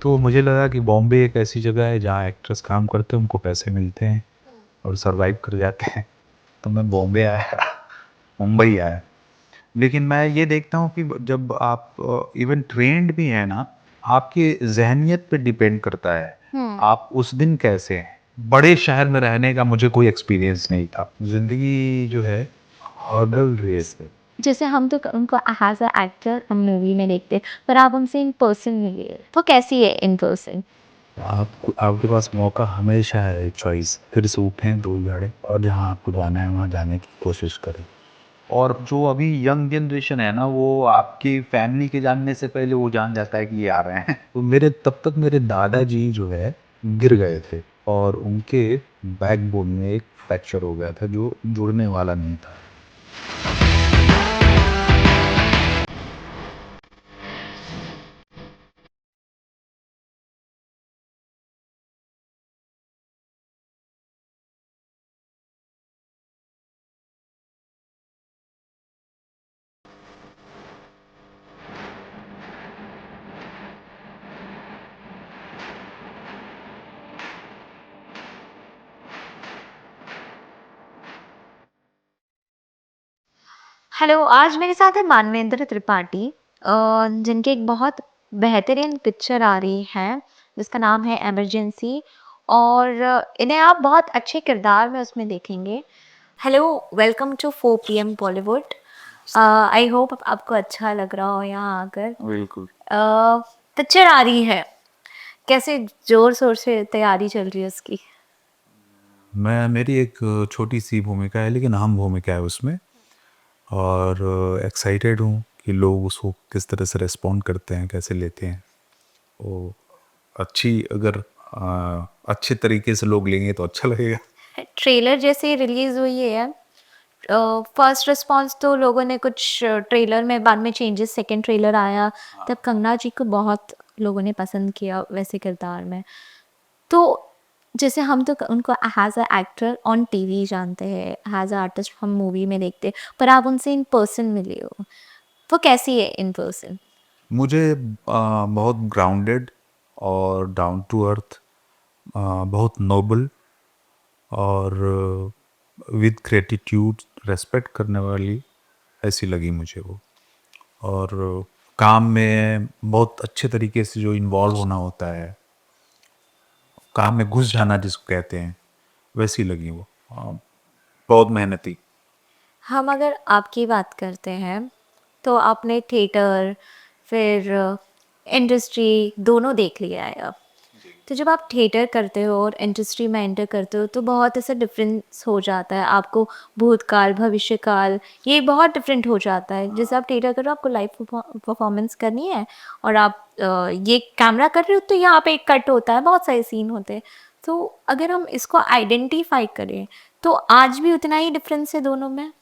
तो मुझे लगा कि बॉम्बे एक ऐसी जगह है जहाँ एक्ट्रेस काम करते हैं, उनको पैसे मिलते हैं और सर्वाइव कर जाते हैं। तो मैं बॉम्बे आया, मुंबई आया। लेकिन मैं ये देखता हूँ कि जब आप इवन ट्रेंड भी हैं ना, आपकी ज़हनियत पे डिपेंड करता है, हुँ। आप उस दिन कैसे हैं। बड़े शहर में रहने का मुझे कोई एक्सपीरियंस नहीं था। ज़िंदगी जो है हर्डल रेस है। जैसे हम तो उनको एज़ अ एक्टर हम मूवी में देखते हैं, पर आप हमसे इन पर्सन मिलिए, वो कैसी है इन पर्सन? आपको आपके पास मौका हमेशा है, चॉइस। फिर से उठें 2 घड़े और जहाँ आपको जाना है वहाँ जाने की कोशिश करें। और जो अभी यंग जनरेशन है ना, वो आपकी फैमिली के जानने से पहले वो जान जाता है कि ये आ रहे हैं। तो मेरे तब तक मेरे दादाजी जो है गिर गए थे और उनके बैकबोन में एक फ्रैक्चर हो गया था जो जुड़ने वाला नहीं था। हेलो, आज मेरे साथ है मानवेंद्र त्रिपाठी जिनकी एक बहुत बेहतरीन पिक्चर आ रही है, जिसका नाम है इमरजेंसी और इन्हें आप बहुत अच्छे किरदार में उसमें देखेंगे। Hello, welcome to 4 PM Bollywood. I hope आपको अच्छा लग रहा हो यहाँ आकर। बिल्कुल। पिक्चर आ रही है, कैसे ज़ोर-शोर से तैयारी चल रही है उसकी? मेरी एक छोटी सी भूमिका है, लेकिन अहम भूमिका है उसमें। और एक्साइटेड हूँ कि लोग उसको किस तरह से रिस्पॉन्ड करते हैं, कैसे लेते हैं। वो अच्छी अगर अच्छे तरीके से लोग लेंगे तो अच्छा लगेगा। ट्रेलर जैसे रिलीज़ हुई है, फर्स्ट रिस्पॉन्स तो लोगों ने कुछ ट्रेलर में बाद में चेंजेस, सेकंड ट्रेलर आया तब कंगना जी को बहुत लोगों ने पसंद किया वैसे किरदार में। तो जैसे हम तो उनको as a actor on TV जानते हैं, एज अ आर्टिस्ट हम मूवी में देखते हैं, पर आप उनसे इन पर्सन मिले हो, वो कैसी है इन पर्सन? मुझे बहुत ग्राउंडेड और डाउन टू अर्थ, बहुत नोबल और विद ग्रेटिट्यूड रेस्पेक्ट करने वाली ऐसी लगी मुझे वो। और काम में बहुत अच्छे तरीके से जो इन्वॉल्व होना होता है, काम में घुस जाना जिसको कहते हैं, वैसी लगी वो। बहुत मेहनती। हम अगर आपकी बात करते हैं तो आपने थिएटर फिर इंडस्ट्री दोनों देख लिया है अब। तो जब आप थिएटर करते हो और इंडस्ट्री में एंटर करते हो तो बहुत ऐसा डिफरेंस हो जाता है आपको, भूतकाल भविष्यकाल ये बहुत डिफरेंट हो जाता है। जैसे आप थिएटर कर रहे हो, आपको लाइव परफॉर्मेंस करनी है और आप ये कैमरा कर रहे हो तो यहाँ पे एक कट होता है, बहुत सारे सीन होते हैं। तो अगर हम इसको आइडेंटिफाई करें तो आज भी उतना ही डिफरेंस है दोनों में।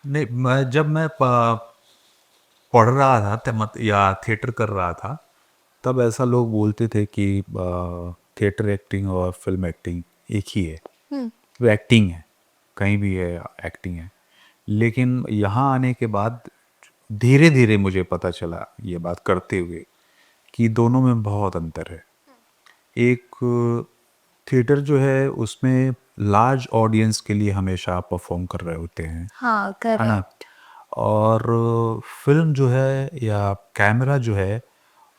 नहीं, जब मैं पढ़ रहा था या थिएटर कर रहा था, तब ऐसा लोग बोलते थे कि थिएटर एक्टिंग और फिल्म एक्टिंग एक ही है। हम्म। वो एक्टिंग है, कहीं भी है एक्टिंग है। लेकिन यहाँ आने के बाद धीरे धीरे मुझे पता चला, ये बात करते हुए, कि दोनों में बहुत अंतर है। एक थिएटर जो है उसमें लार्ज ऑडियंस के लिए हमेशा आप परफॉर्म कर रहे होते हैं, हाँ, है ना। करेक्ट। और फिल्म जो है या कैमरा जो है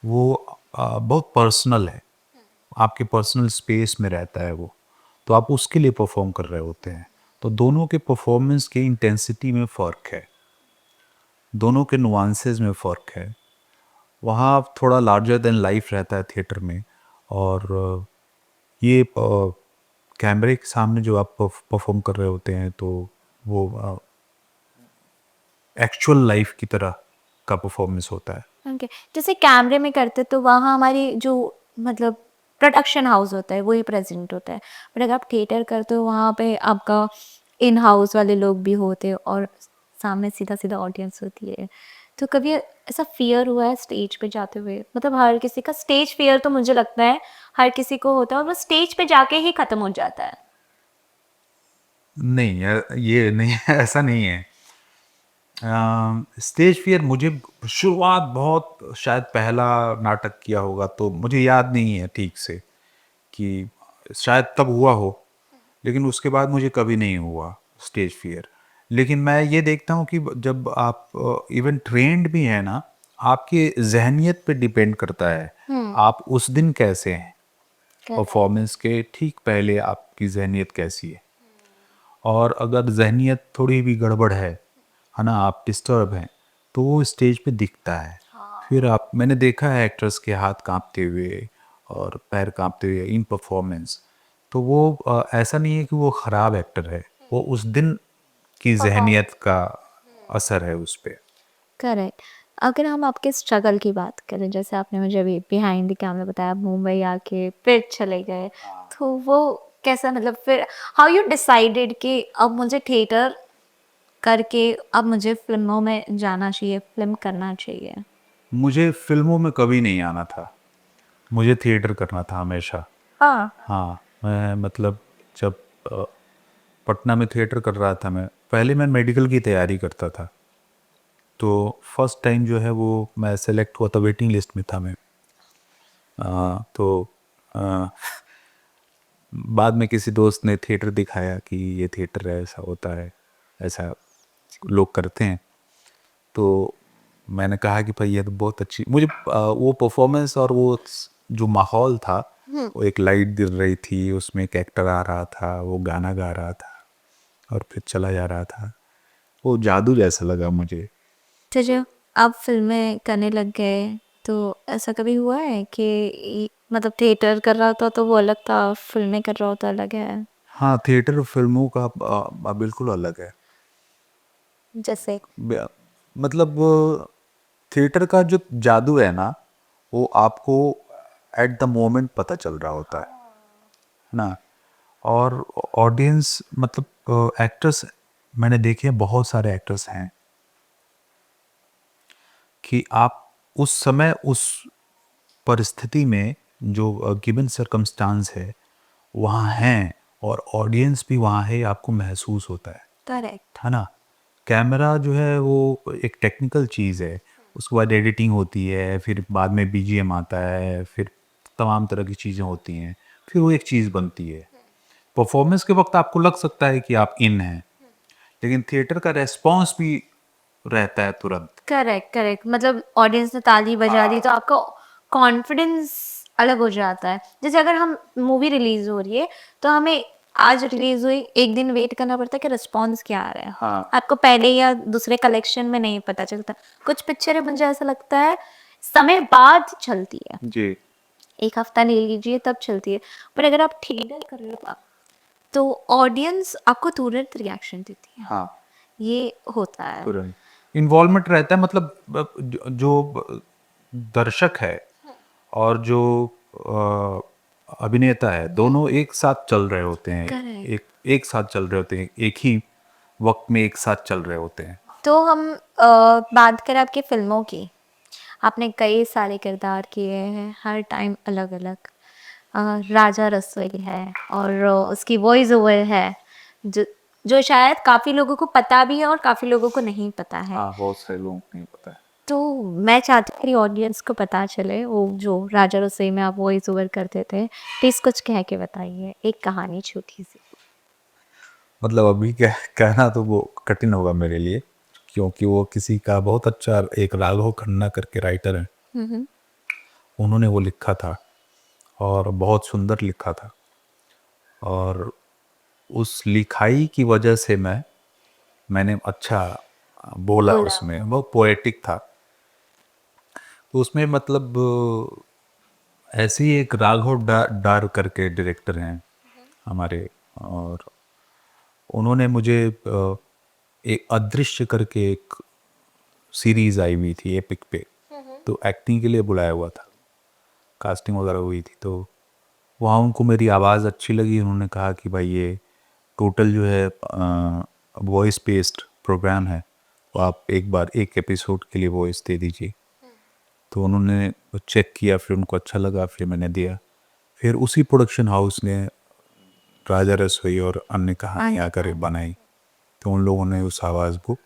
वो बहुत पर्सनल है, आपके पर्सनल स्पेस में रहता है वो। तो आप उसके लिए परफॉर्म कर रहे होते हैं। तो दोनों के परफॉर्मेंस की इंटेंसिटी में फ़र्क है, दोनों के नुआंसेस में फ़र्क है। वहाँ थोड़ा लार्जर देन लाइफ रहता है थिएटर में। और ये कैमरे के सामने जो आप परफॉर्म कर रहे होते हैं तो वो एक्चुअल लाइफ की तरह का परफॉर्मेंस होता है। ओके, जैसे कैमरे में करते तो वहाँ हमारी जो मतलब प्रोडक्शन हाउस होता है वही प्रेजेंट होता है, बट अगर आप थिएटर करते हो वहाँ पे आपका इन हाउस वाले लोग भी होते हैं और सामने सीधा सीधा ऑडियंस होती है। तो कभी ऐसा फियर हुआ है स्टेज पे जाते हुए? मतलब हर किसी का स्टेज फियर तो मुझे लगता है हर किसी को होता है और वो स्टेज पे जाके ही ख़त्म हो जाता है। नहीं, ये नहीं ऐसा नहीं है। स्टेज फियर मुझे शुरुआत बहुत, शायद पहला नाटक किया होगा तो मुझे याद नहीं है ठीक से कि शायद तब हुआ हो, लेकिन उसके बाद मुझे कभी नहीं हुआ स्टेज फियर। लेकिन मैं ये देखता हूँ कि जब आप इवन ट्रेंड भी है ना, आपकी ज़हनियत पे डिपेंड करता है, हुँ, आप उस दिन कैसे हैं, करेक्ट। परफॉर्मेंस के ठीक पहले आपकी ज़हनियत कैसी है। और अगर ज़हनियत थोड़ी भी गड़बड़ है ना, आप डिस्टर्ब हैं, तो वो स्टेज पे दिखता है। फिर आप, मैंने देखा है एक्टर्स के हाथ काँपते हुए और पैर काँपते हुए इन परफॉर्मेंस, तो वो ऐसा नहीं है कि वो ख़राब एक्टर है, वो उस दिन की ज़हनियत का असर है उस पे। करेक्ट। अगर हम आपके स्ट्रगल की बात करें, जैसे आपने मुझे अभी बिहाइंड द कैमरा बताया, आप मुंबई आके फिर चले गए, तो वो कैसा, मतलब फिर हाउ यू डिसाइडेड कि अब मुझे थिएटर करके अब मुझे फ़िल्मों में जाना चाहिए, फ़िल्म करना चाहिए? मुझे फ़िल्मों में कभी नहीं आना था, मुझे थिएटर करना था हमेशा। हाँ। हाँ, मैं मतलब जब अ, पटना में थिएटर कर रहा था मैं, पहले मैं मेडिकल की तैयारी करता था। तो फर्स्ट टाइम जो है वो मैं सेलेक्ट हुआ था, वेटिंग लिस्ट में था मैं। तो अ, बाद में किसी दोस्त ने थिएटर दिखाया कि ये थिएटर है, ऐसा होता है, ऐसा लोग करते हैं। तो मैंने कहा कि भाई ये तो बहुत अच्छी, मुझे वो परफॉर्मेंस और वो जो माहौल था, हुँ। वो एक लाइट गिर रही थी, उसमें एक एक्टर आ रहा था, वो गाना गा रहा था और फिर चला जा रहा था, वो जादू जैसा लगा मुझे। तो जब आप फ़िल्में करने लग गए, तो ऐसा कभी हुआ है कि मतलब थिएटर कर रहा था तो वो अलग था, फ़िल्में कर रहा हो तो अलग है? हाँ, थिएटर फिल्मों का बिल्कुल अलग है। जैसे? मतलब थिएटर का जो जादू है ना, वो आपको एट द मोमेंट पता चल रहा होता है ना। और ऑडियंस, मतलब एक्टर्स, मैंने देखे हैं बहुत सारे एक्टर्स हैं कि आप उस समय उस परिस्थिति में जो गिवन सरकमस्टांस है वहाँ हैं, और ऑडियंस भी वहाँ है, आपको महसूस होता करेक्ट। है ना। कैमरा जो है वो एक टेक्निकल चीज़ है, उसके बाद एडिटिंग होती है, फिर बाद में बीजीएम आता है, फिर तमाम तरह की चीज़ें होती हैं, फिर वो एक चीज़ बनती है। परफॉर्मेंस के वक्त आपको लग सकता है कि आप इन हैं, लेकिन थिएटर का रेस्पॉन्स भी रहता है तुरंत। करेक्ट, करेक्ट, मतलब ऑडियंस ने ताली बजा दी तो आपका कॉन्फिडेंस अलग हो जाता है। जैसे अगर हम मूवी रिलीज़ हो रही है, तो हमें आज रिलीज़ हुई, 1 दिन वेट करना पड़ता है कि रिस्पॉन्स क्या आ रहा है। हाँ आपको पहले या दूसरे कलेक्शन में नहीं पता चलता। कुछ पिक्चरें मुझे ऐसा लगता है समय बाद चलती है। जी। 1 हफ्ता ले लीजिए तब चलती है। पर अगर आप थिएटर कर रहे हो, तो ऑडियंस आपको तुरंत रिएक्शन देती है। हाँ, ये होता है। तुरंत इन्वॉल्वमेंट रहता है, मतलब दर्शक है और जो अभिनेता है, दोनों एक साथ चल रहे होते हैं, करेक्ट। एक एक साथ चल रहे होते हैं, एक ही वक्त में एक साथ चल रहे होते हैं। तो हम बात करें आपकी फ़िल्मों की, आपने कई सारे किरदार किए हैं, हर टाइम अलग-अलग। राजा रसोई है और उसकी वॉइस ओवर है, जो जो शायद काफ़ी लोगों को पता भी है और काफ़ी लोगों को नहीं पता है। हाँ, बहुत सारे लोगों को नहीं पता है। तो मैं चाहती हूँ मेरी ऑडियंस को पता चले, वो जो राजा रसोई में आप वॉइस ओवर करते थे, प्लीज़ कुछ कह के बताइए, एक कहानी छोटी-सी। मतलब अभी क्या कहना तो वो कठिन होगा मेरे लिए, क्योंकि वो किसी का बहुत अच्छा, एक राघव खन्ना करके राइटर हैं, हुँ, हुँ। उन्होंने वो लिखा था और बहुत सुंदर लिखा था। और उस लिखाई की वजह से मैंने अच्छा बोला, बोला। उसमें बहुत पोएटिक था। तो उसमें मतलब ऐसे ही एक राघव डार करके डायरेक्टर हैं हमारे, और उन्होंने मुझे एक अदृश्य करके एक सीरीज आई हुई थी एपिक पे, तो एक्टिंग के लिए बुलाया हुआ था, कास्टिंग वगैरह हुई थी। तो वहाँ उनको मेरी आवाज़ अच्छी लगी, उन्होंने कहा कि भाई ये टोटल जो है वॉइस बेस्ड प्रोग्राम है, तो आप एक बार एक एपिसोड के लिए वॉइस दे दीजिए। तो उन्होंने चेक किया, फिर उनको अच्छा लगा, फिर मैंने दिया। फिर उसी प्रोडक्शन हाउस ने राजा रसोई और अन्य कहानियाँ करे बनाई, तो उन लोगों ने उस आवाज़ को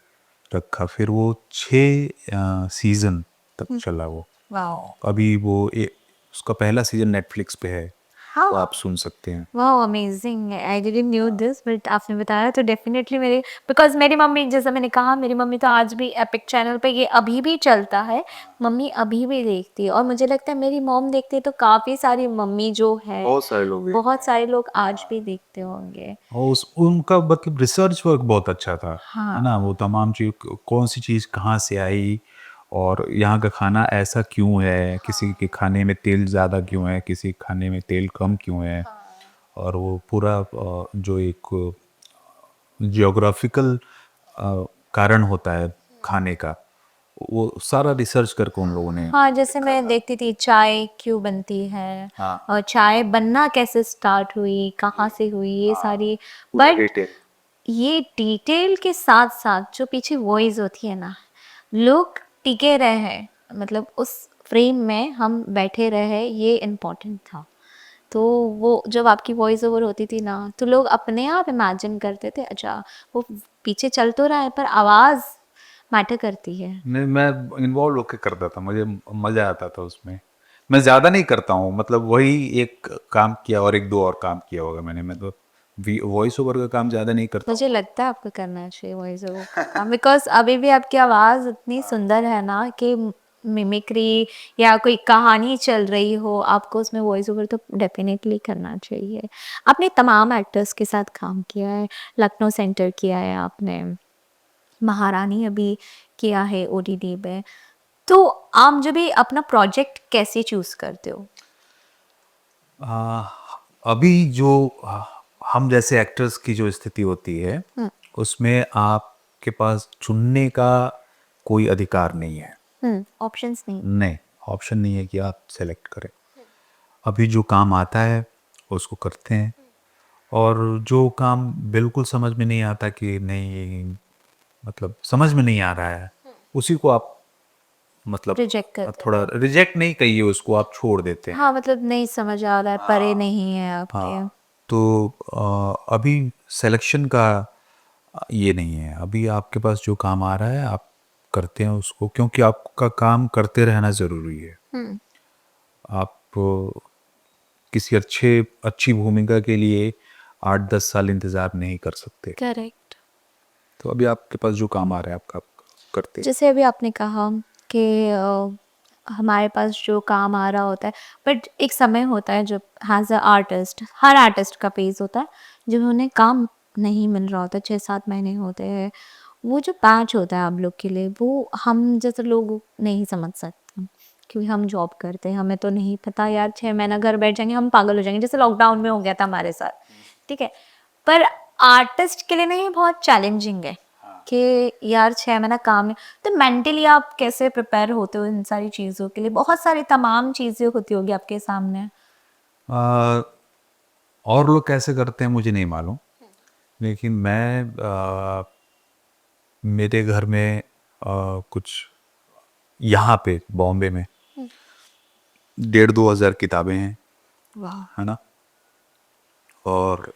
रखा, फिर वो 6 सीज़न तक हुँ। चला वो। वाओ! अभी वो उसका पहला सीज़न नेटफ्लिक्स पे है, हाँ। तो आप सुन सकते हैं। Wow amazing I didn't knew this but आपने बताया तो डेफिनेटली मेरे बिकॉज मेरी मम्मी जैसा मैंने कहा मेरी मम्मी तो आज भी एपिक चैनल पे ये अभी भी चलता है मम्मी अभी भी देखती है और मुझे लगता है मेरी मॉम देखती है तो काफ़ी सारी मम्मी जो है बहुत सारे लोग देखते बहुत हैं। सारे लोग आज भी देखते होंगे और उस उनका मतलब रिसर्च वर्क बहुत अच्छा था, है हाँ ना? वो तमाम चीज़ कौन-सी चीज़ कहाँ से आई और यहाँ का खाना ऐसा क्यों है, किसी के खाने में तेल ज़्यादा क्यों है, किसी के खाने में तेल कम क्यों है और वो पूरा जो एक जियोग्राफिकल कारण होता है खाने का, वो सारा रिसर्च करके उन लोगों ने हाँ जैसे लिखा मैं था। देखती थी चाय क्यों बनती है हाँ, और चाय बनना कैसे स्टार्ट हुई कहाँ से हुई ये हाँ, सारी पूरा बट डिटेल। ये डिटेल के साथ साथ जो पीछे वॉइस होती है ना लोग टिके रहे हैं मतलब उस फ्रेम में हम बैठे रहे ये इम्पोर्टेंट था तो वो जब आपकी वॉइस ओवर होती थी ना तो लोग अपने आप इमेजिन करते थे अच्छा वो पीछे चल तो रहा है पर आवाज़ मैटर करती है नहीं, मैं इन्वॉल्व होके करता था, मुझे मज़ा आता था उसमें। मैं ज़्यादा नहीं करता हूँ, मतलब वही एक काम किया और 1-2 और काम किया होगा मैंने, मैं तो वॉइस ओवर का काम ज़्यादा नहीं करता मुझे हूँ। लगता है आपको करना चाहिए वॉइस ओवर का काम बिकॉज अभी भी आपकी आवाज़ इतनी सुंदर है ना कि मिमिक्री या कोई कहानी चल रही हो आपको उसमें वॉइस ओवर तो डेफिनेटली करना चाहिए आपने तमाम एक्टर्स के साथ काम किया है लखनऊ सेंटर किया है आपने महारानी अभी किया है ओटीटी पे तो आप जब भी अपना प्रोजेक्ट कैसे चूज करते हो आ, अभी जो हम जैसे एक्टर्स की जो स्थिति होती है, हम्म उसमें आपके पास चुनने का कोई अधिकार नहीं है। ऑप्शंस नहीं नहीं, ऑप्शन नहीं है कि आप सेलेक्ट करें। अभी जो काम आता है, उसको करते हैं और जो काम बिल्कुल समझ में नहीं आता कि नहीं मतलब समझ में नहीं आ रहा है, उसी को आप मतलब रिजेक्ट कर देते थोड़ा हो रिजेक्ट नहीं कहिए उसको, आप छोड़ देते हैं। हाँ मतलब नहीं समझ आ रहा है परे नहीं है आपके हाँ, तो अभी सिलेक्शन का ये नहीं है। अभी आपके पास जो काम आ रहा है, आप करते हैं उसको क्योंकि आपका काम करते रहना ज़रूरी है। हम्म आप किसी अच्छी भूमिका के लिए 8-10 साल इंतज़ार नहीं कर सकते। करेक्ट तो अभी आपके पास जो काम आ रहा है आपका आप करते हैं। जैसे अभी आपने कहा कि हमारे पास जो काम आ रहा होता है बट एक समय होता है जब एज अ आर्टिस्ट हर आर्टिस्ट का पेज होता है जब उन्हें काम नहीं मिल रहा होता 6-7 महीने होते हैं वो जो पैच होता है आप लोग के लिए वो हम जैसे लोग नहीं समझ सकते क्योंकि हम जॉब करते हैं हमें तो नहीं पता यार 6 महीना घर बैठ जाएंगे हम पागल हो जाएंगे जैसे लॉकडाउन में हो गया था हमारे साथ ठीक है पर आर्टिस्ट के लिए ना ये बहुत चैलेंजिंग है कि यार 6 महीना काम है तो मेंटली आप कैसे प्रिपेयर होते हो इन सारी चीज़ों के लिए बहुत सारी तमाम चीज़ें होती होगी आपके सामने आ, और लोग कैसे करते हैं मुझे नहीं मालूम, लेकिन मेरे घर में कुछ यहाँ पे बॉम्बे में 1,500-2,000 किताबें हैं, वाह है ना? और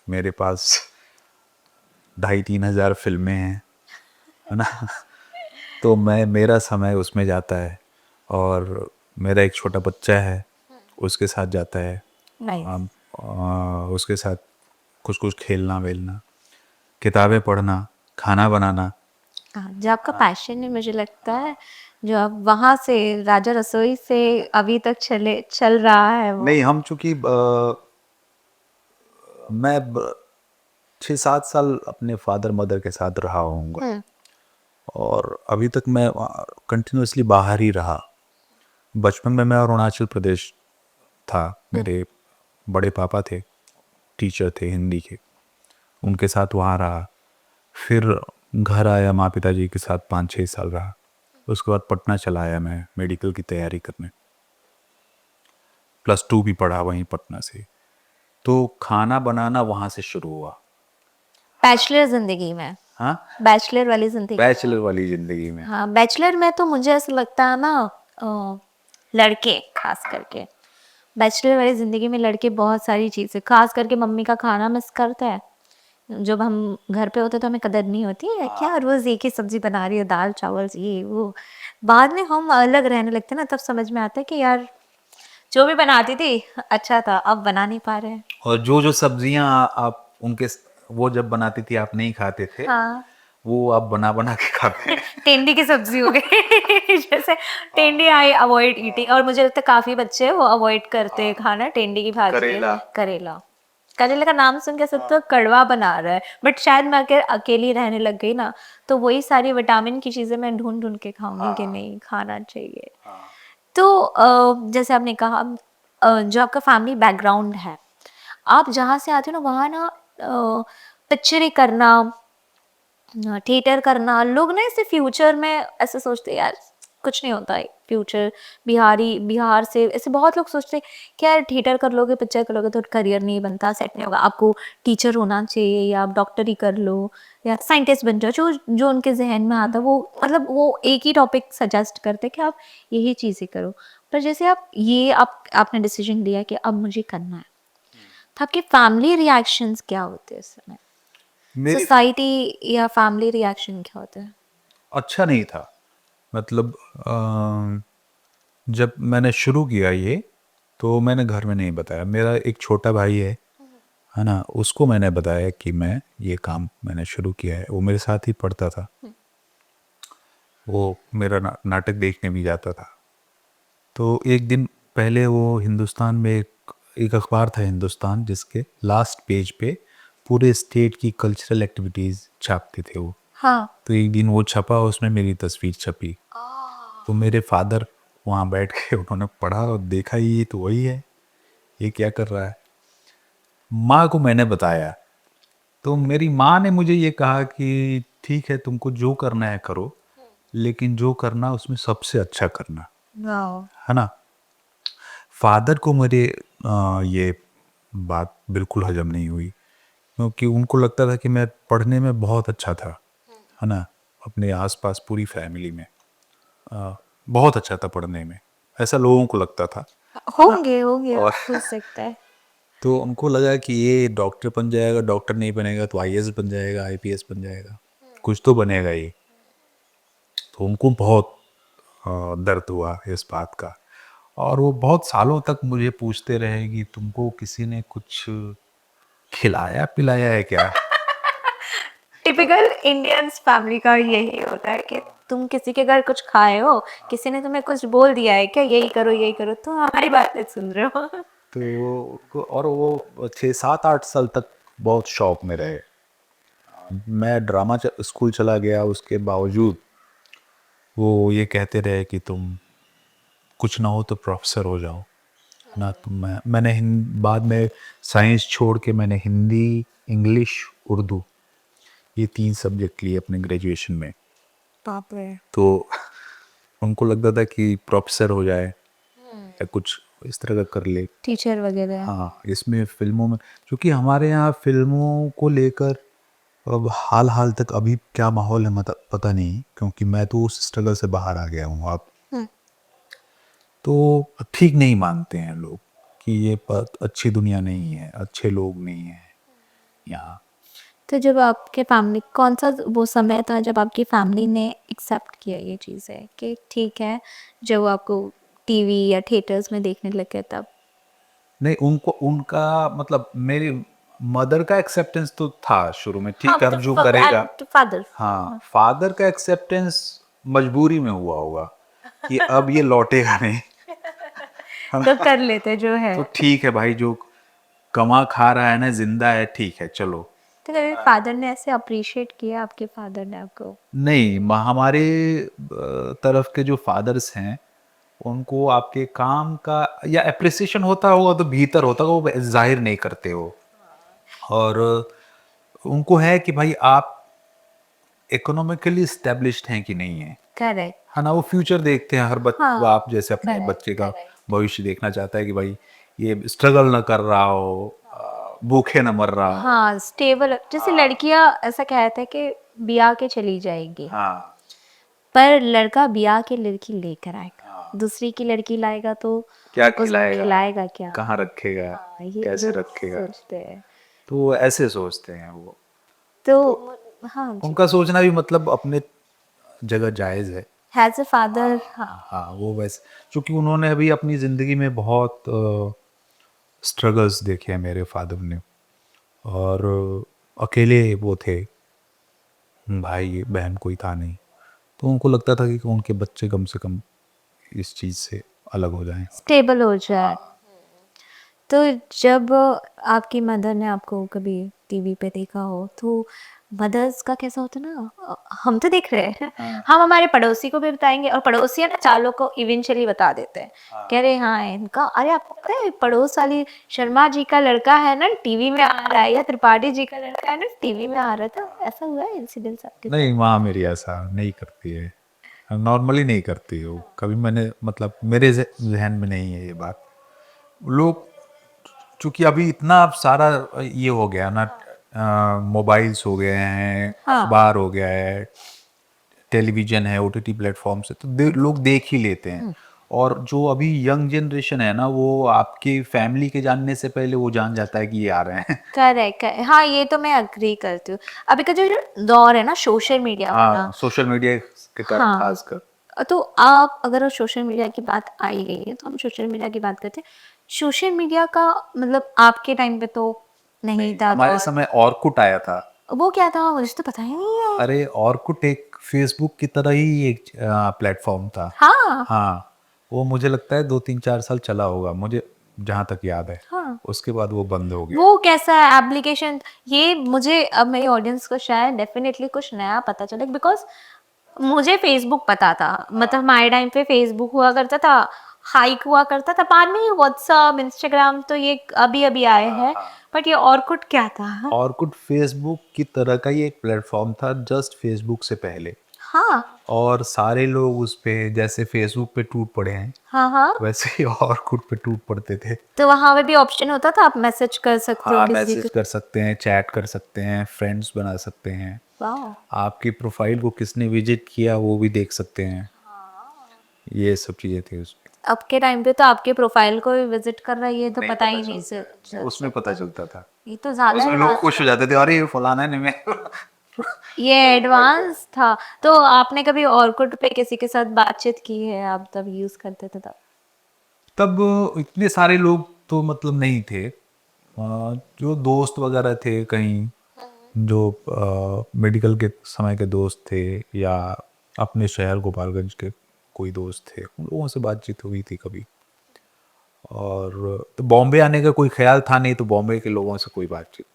मेरे पास 2,500-3,000 फ़िल्में हैं, है ना? तो मेरा समय उसमें जाता है और मेरा एक छोटा बच्चा है, उसके साथ जाता है। नाइस उसके साथ कुछ-कुछ खेलना-वेलना, किताबें पढ़ना, खाना बनाना। हाँ जो आपका पैशन है मुझे लगता है जो आप वहाँ से राजा रसोई से अभी तक चल रहा है वो नहीं, हम चूँकि मैं 6-7 साल अपने फादर-मदर के साथ रहा होऊँगा हम्म और अभी तक मैं कंटिन्यूअसली बाहर ही रहा। बचपन में मैं अरुणाचल प्रदेश था, हम्म मेरे बड़े पापा थे, टीचर थे हिंदी के, उनके साथ वहाँ रहा। फिर घर आया, माँ-पिताजी के साथ 5-6 साल रहा। उसके बाद पटना चला आया मैं मेडिकल की तैयारी करने। +2 भी पढ़ा वहीं पटना से। तो खाना बनाना वहाँ से शुरू हुआ। बैचलर जिंदगी में हाँ, बैचलर वाली जिंदगी बैचलर वाली ज़िंदगी में। हाँ बैचलर में तो मुझे ऐसा लगता है ना लड़के खास करके बैचलर वाली ज़िंदगी में लड़के बहुत सारी चीज़ें खास करके मम्मी का खाना मिस करते हैं जब हम घर पे होते तो हमें कदर नहीं होती है, क्या रोज़ एक ही सब्ज़ी बना रही हो, दाल चावल ये वो। बाद में हम अलग रहने लगते हैं ना, तब समझ में आता है कि यार जो भी बनाती थी अच्छा था, अब बना नहीं पा रहे हैं। और जो सब्जियां आप वो जब बनाती थी आप नहीं खाते थे, हाँ। वो आप बना बना के खाते हैं। टेंडी की सब्जी हो गई जैसे टेंडी आई अवॉइड ईटिंग, और मुझे लगता है काफी बच्चे वो अवॉइड करते हैं खाना टेंडी की भाजी है। करेला। करेला। करेले का नाम सुन के सब तो कड़वा बना रहा है, बट शायद मैं अगर अकेली रहने लग गई ना, तो वही सारी विटामिन की चीजें मैं ढूंढ ढूंढ के खाऊंगी कि नहीं खाना चाहिए। तो जैसे आपने कहा जो आपका फैमिली बैकग्राउंड है, आप जहाँ से आते हो ना वहाँ ना पिक्चरें करना, थिएटर करना, लोग ना ऐसे फ्यूचर में ऐसे सोचते हैं यार कुछ नहीं होता है फ्यूचर, बिहार से ऐसे बहुत लोग सोचते हैं कि यार थिएटर कर लोगे पिक्चर कर लोगे तो करियर नहीं बनता, सेट नहीं होगा, आपको टीचर होना चाहिए या आप डॉक्टरी कर लो या साइंटिस्ट बन जाओ, जो जो उनके जहन में आता है वो मतलब वो एक ही टॉपिक सजेस्ट करते हैं कि आप यही चीज़ें करो। पर जैसे आपने डिसीजन लिया कि अब मुझे करना है, तो आपके फैमिली रिएक्शंस क्या होते हैं उस समय, मेरी सोसाइटी या फैमिली रिएक्शन क्या होता है? अच्छा नहीं था। मतलब जब मैंने शुरू किया ये, तो मैंने घर में नहीं बताया। मेरा एक छोटा भाई है ना, उसको मैंने बताया कि मैं ये काम मैंने शुरू किया है। वो मेरे साथ ही पढ़ता था, वो मेरा नाटक देखने भी जाता था। तो एक दिन पहले वो हिंदुस्तान में एक अखबार था हिंदुस्तान, जिसके लास्ट पेज पे पूरे स्टेट की कल्चरल एक्टिविटीज़ छापते थे वो। हाँ। तो एक दिन वो छपा, उसमें मेरी तस्वीर छपी। तो मेरे फादर वहाँ बैठ के उन्होंने पढ़ा और देखा ये तो वही है, ये क्या कर रहा है। माँ को मैंने बताया, तो मेरी माँ ने मुझे ये कहा कि ठीक है तुमको जो करना है करो, लेकिन जो करना उसमें सबसे अच्छा करना, वाओ। है ना। फादर को मेरे ये बात बिल्कुल हजम नहीं हुई, क्योंकि उनको लगता था कि मैं पढ़ने में बहुत अच्छा था, है ना। अपने आसपास पूरी फैमिली में अ, बहुत अच्छा था पढ़ने में, ऐसा लोगों को लगता था, है ना। होंगे होंगे और हो सकता है। तो उनको लगा कि ये डॉक्टर बन जाएगा, डॉक्टर नहीं बनेगा तो आईएएस बन जाएगा, आईपीएस बन जाएगा, कुछ तो बनेगा ये। तो उनको बहुत दर्द हुआ इस बात का, और वो बहुत सालों तक मुझे पूछते रहे कि तुमको किसी ने कुछ खिलाया पिलाया है क्या। टिपिकल इंडियंस फैमिली का यही होता है कि तुम किसी के घर कुछ खाए हो, किसी ने तुम्हें कुछ बोल दिया है क्या यही करो तुम हमारी बातें सुन रहे हो। तो और वो 6 7 8 साल तक बहुत शौक में रहे। मैं स्कूल चला गया, उसके बावजूद वो ये कहते रहे कि तुम कुछ ना हो तो प्रोफेसर हो जाओ, है ना। तो बाद में साइंस छोड़ के मैंने हिंदी, इंग्लिश, उर्दू, ये 3 सब्जेक्ट लिए अपने ग्रेजुएशन में। बाप रे। तो उनको लगता था कि प्रोफेसर हो जाए या कुछ इस तरह का कर ले। टीचर वगैरह। हाँ, इसमें फिल्मों में, क्योंकि हमारे यहाँ फिल्मों को लेकर अब हाल हाल तक अभी क्या माहौल है मत पता नहीं, क्योंकि मैं तो उस स्ट्रगल से बाहर आ गया हूँ अब। तो ठीक नहीं मानते हैं लोग कि ये अच्छी दुनिया नहीं है, अच्छे लोग नहीं हैं यहाँ। तो जब आपके फैमिली कौन सा वो समय था जब आपकी फैमिली ने एक्सेप्ट किया ये चीज़ें कि ठीक है, जब वो आपको टीवी या थिएटर्स में देखने लगे तब? नहीं, उनको उनका मतलब मेरी मदर का एक्सेप्टेंस तो था शुरू में, हाँ ठीक है अब जो करेगा। मतलब फादर। हाँ, फादर का एक्सेप्टेंस मजबूरी में हुआ होगा कि अब ये लौटेगा नहीं, है तो ना। कर लेते जो है। तो ठीक है भाई, जो कमा खा रहा है ना, जिंदा है, ठीक है चलो। तो कभी फादर ने ऐसे अप्रिशिएट किया आपके फादर ने आपको? नहीं, हमारे तरफ के जो फादर्स हैं, उनको आपके काम का या एप्रिसिएशन होता होगा तो भीतर होता होगा, वो जाहिर नहीं करते हो। और उनको है कि भाई आप इकोनॉमिकली स्टेब्लिश्ड हैं कि नहीं है, करेक्ट। है ना। वो फ्यूचर देखते हैं, हर हाँ। बाप जैसे अपने करेक्ट बच्चे का करेक्ट। भविष्य देखना चाहता है कि भाई ये स्ट्रगल ना कर रहा हो, भूखे ना मर रहा हो। हाँ स्टेबल, जैसे लड़कियां ऐसा कहते हैं कि ब्याह के चली जाएगी, हाँ, पर लड़का ब्याह के लड़की लेकर आएगा, दूसरी की लड़की लाएगा तो क्या उसको खिलाएगा, खिलाएगा क्या। कहाँ रखेगा, हाँ ये कैसे लोग रखेगा। सोचते हैं। तो वो ऐसे सोचते हैं वो। तो हाँ जी, उनका सोचना भी मतलब अपने जगह जायज़ है। एज़ अ फादर हाँ, हाँ, वो वैसे क्योंकि उन्होंने अभी अपनी ज़िंदगी में बहुत स्ट्रगल्स देखे हैं मेरे फादर ने, और अकेले वो थे, भाई बहन कोई था नहीं। तो उनको लगता था कि उनके बच्चे कम से कम इस चीज़ से अलग हो जाएँ। स्टेबल हो जाए। तो जब आपकी मदर ने आपको कभी टीवी पे देखा हो तो मदर्स का कैसा होता है ना हम तो देख रहे हैं हम हमारे पड़ोसी को भी बताएंगे और पड़ोसी है ना चारों को इवेंचुअली बता देते हैं कह रहे हाँ इनका अरे आपको पता है पड़ोस वाली शर्मा जी का लड़का है ना टीवी में आ रहा है या त्रिपाठी जी का लड़का है ना टीवी में आ रहा था ऐसा हुआ है इंसिडेंट्स आपके साथ नहीं, वहाँ मेरी ऐसा नहीं करती है। नॉर्मली नहीं करती वो। कभी मैंने मतलब मेरे ज़हन में नहीं है ये बात। लोग चूँकि अभी इतना अब सारा ये हो गया ना, मोबाइल्स हो गए हैं, हाँ अखबार हो गया है, टेलीविज़न है, ओटीटी प्लेटफ़ॉर्म्स है, तो लोग देख ही लेते हैं। और जो अभी यंग जनरेशन है ना, वो आपकी फैमिली के जानने से पहले वो जान जाता है कि ये आ रहे हैं। करेक्ट हाँ ये तो मैं अग्री करती हूँ अभी का जो दौर है ना सोशल मीडिया वाला हाँ, सोशल मीडिया के हाँ खासकर। तो आप अगर सोशल मीडिया की बात आई गई है तो हम सोशल मीडिया की बात करते हैं सोशल मीडिया का मतलब आपके टाइम पे तो नहीं था हमारे दौर समय ऑर्कुट आया था। वो क्या था मुझे तो पता ही नहीं है अरे ऑर्कुट एक फेसबुक की तरह ही एक प्लेटफॉर्म था। हाँ हाँ, वो मुझे लगता है 2-3-4 साल चला होगा, मुझे जहाँ तक याद है। हाँ उसके बाद वो बंद हो गया। वो कैसा एप्लीकेशन ये मुझे अब मेरी ऑडियंस को शायद डेफिनेटली कुछ नया पता चले बिकॉज मुझे फेसबुक पता था मतलब हमारे टाइम पे फेसबुक हुआ करता था हाइक हुआ करता था बाद में ये व्हाट्सअप इंस्टाग्राम तो ये अभी अभी आए हैं बट ये ऑर्कुट क्या था ऑर्कुट फेसबुक की तरह का ही एक प्लेटफॉर्म था, जस्ट फेसबुक से पहले। हाँ और सारे लोग उस पे जैसे फेसबुक पे टूट पड़े हैं, हाँ हाँ वैसे ही ऑर्कुट पे टूट पड़ते थे। तो वहां पे भी ऑप्शन होता था आप मैसेज कर सकते हो हाँ, किसी मैसेज को कर सकते हैं, चैट कर सकते हैं, फ्रेंड्स बना सकते हैं। वाह आपकी प्रोफाइल को किसने विजिट किया वो भी देख सकते हैं। ये सब चीज़ें थी उसमें। अब के टाइम पे तो आपके प्रोफाइल को विजिट कर रहा है ये तो पता ही नहीं चल उसमें पता चलता था। ये तो ज्यादा उसमें लोग खुश हो जाते थे, अरे ये फलाना ने मैं ये एडवांस था तो आपने कभी ऑर्कुट पे किसी के साथ बातचीत की है आप तब यूज करते थे तब तब इतने सारे लोग तो मतलब नहीं थे। जो दोस्त वगैरह थे कहीं, जो मेडिकल के समय के दोस्त थे, या अपने शहर गोपालगंज के कोई दोस्त थे, उन लोगों से बातचीत हुई थी कभी। और तो बॉम्बे आने का कोई ख्याल था नहीं, तो बॉम्बे के लोगों से कोई बातचीत।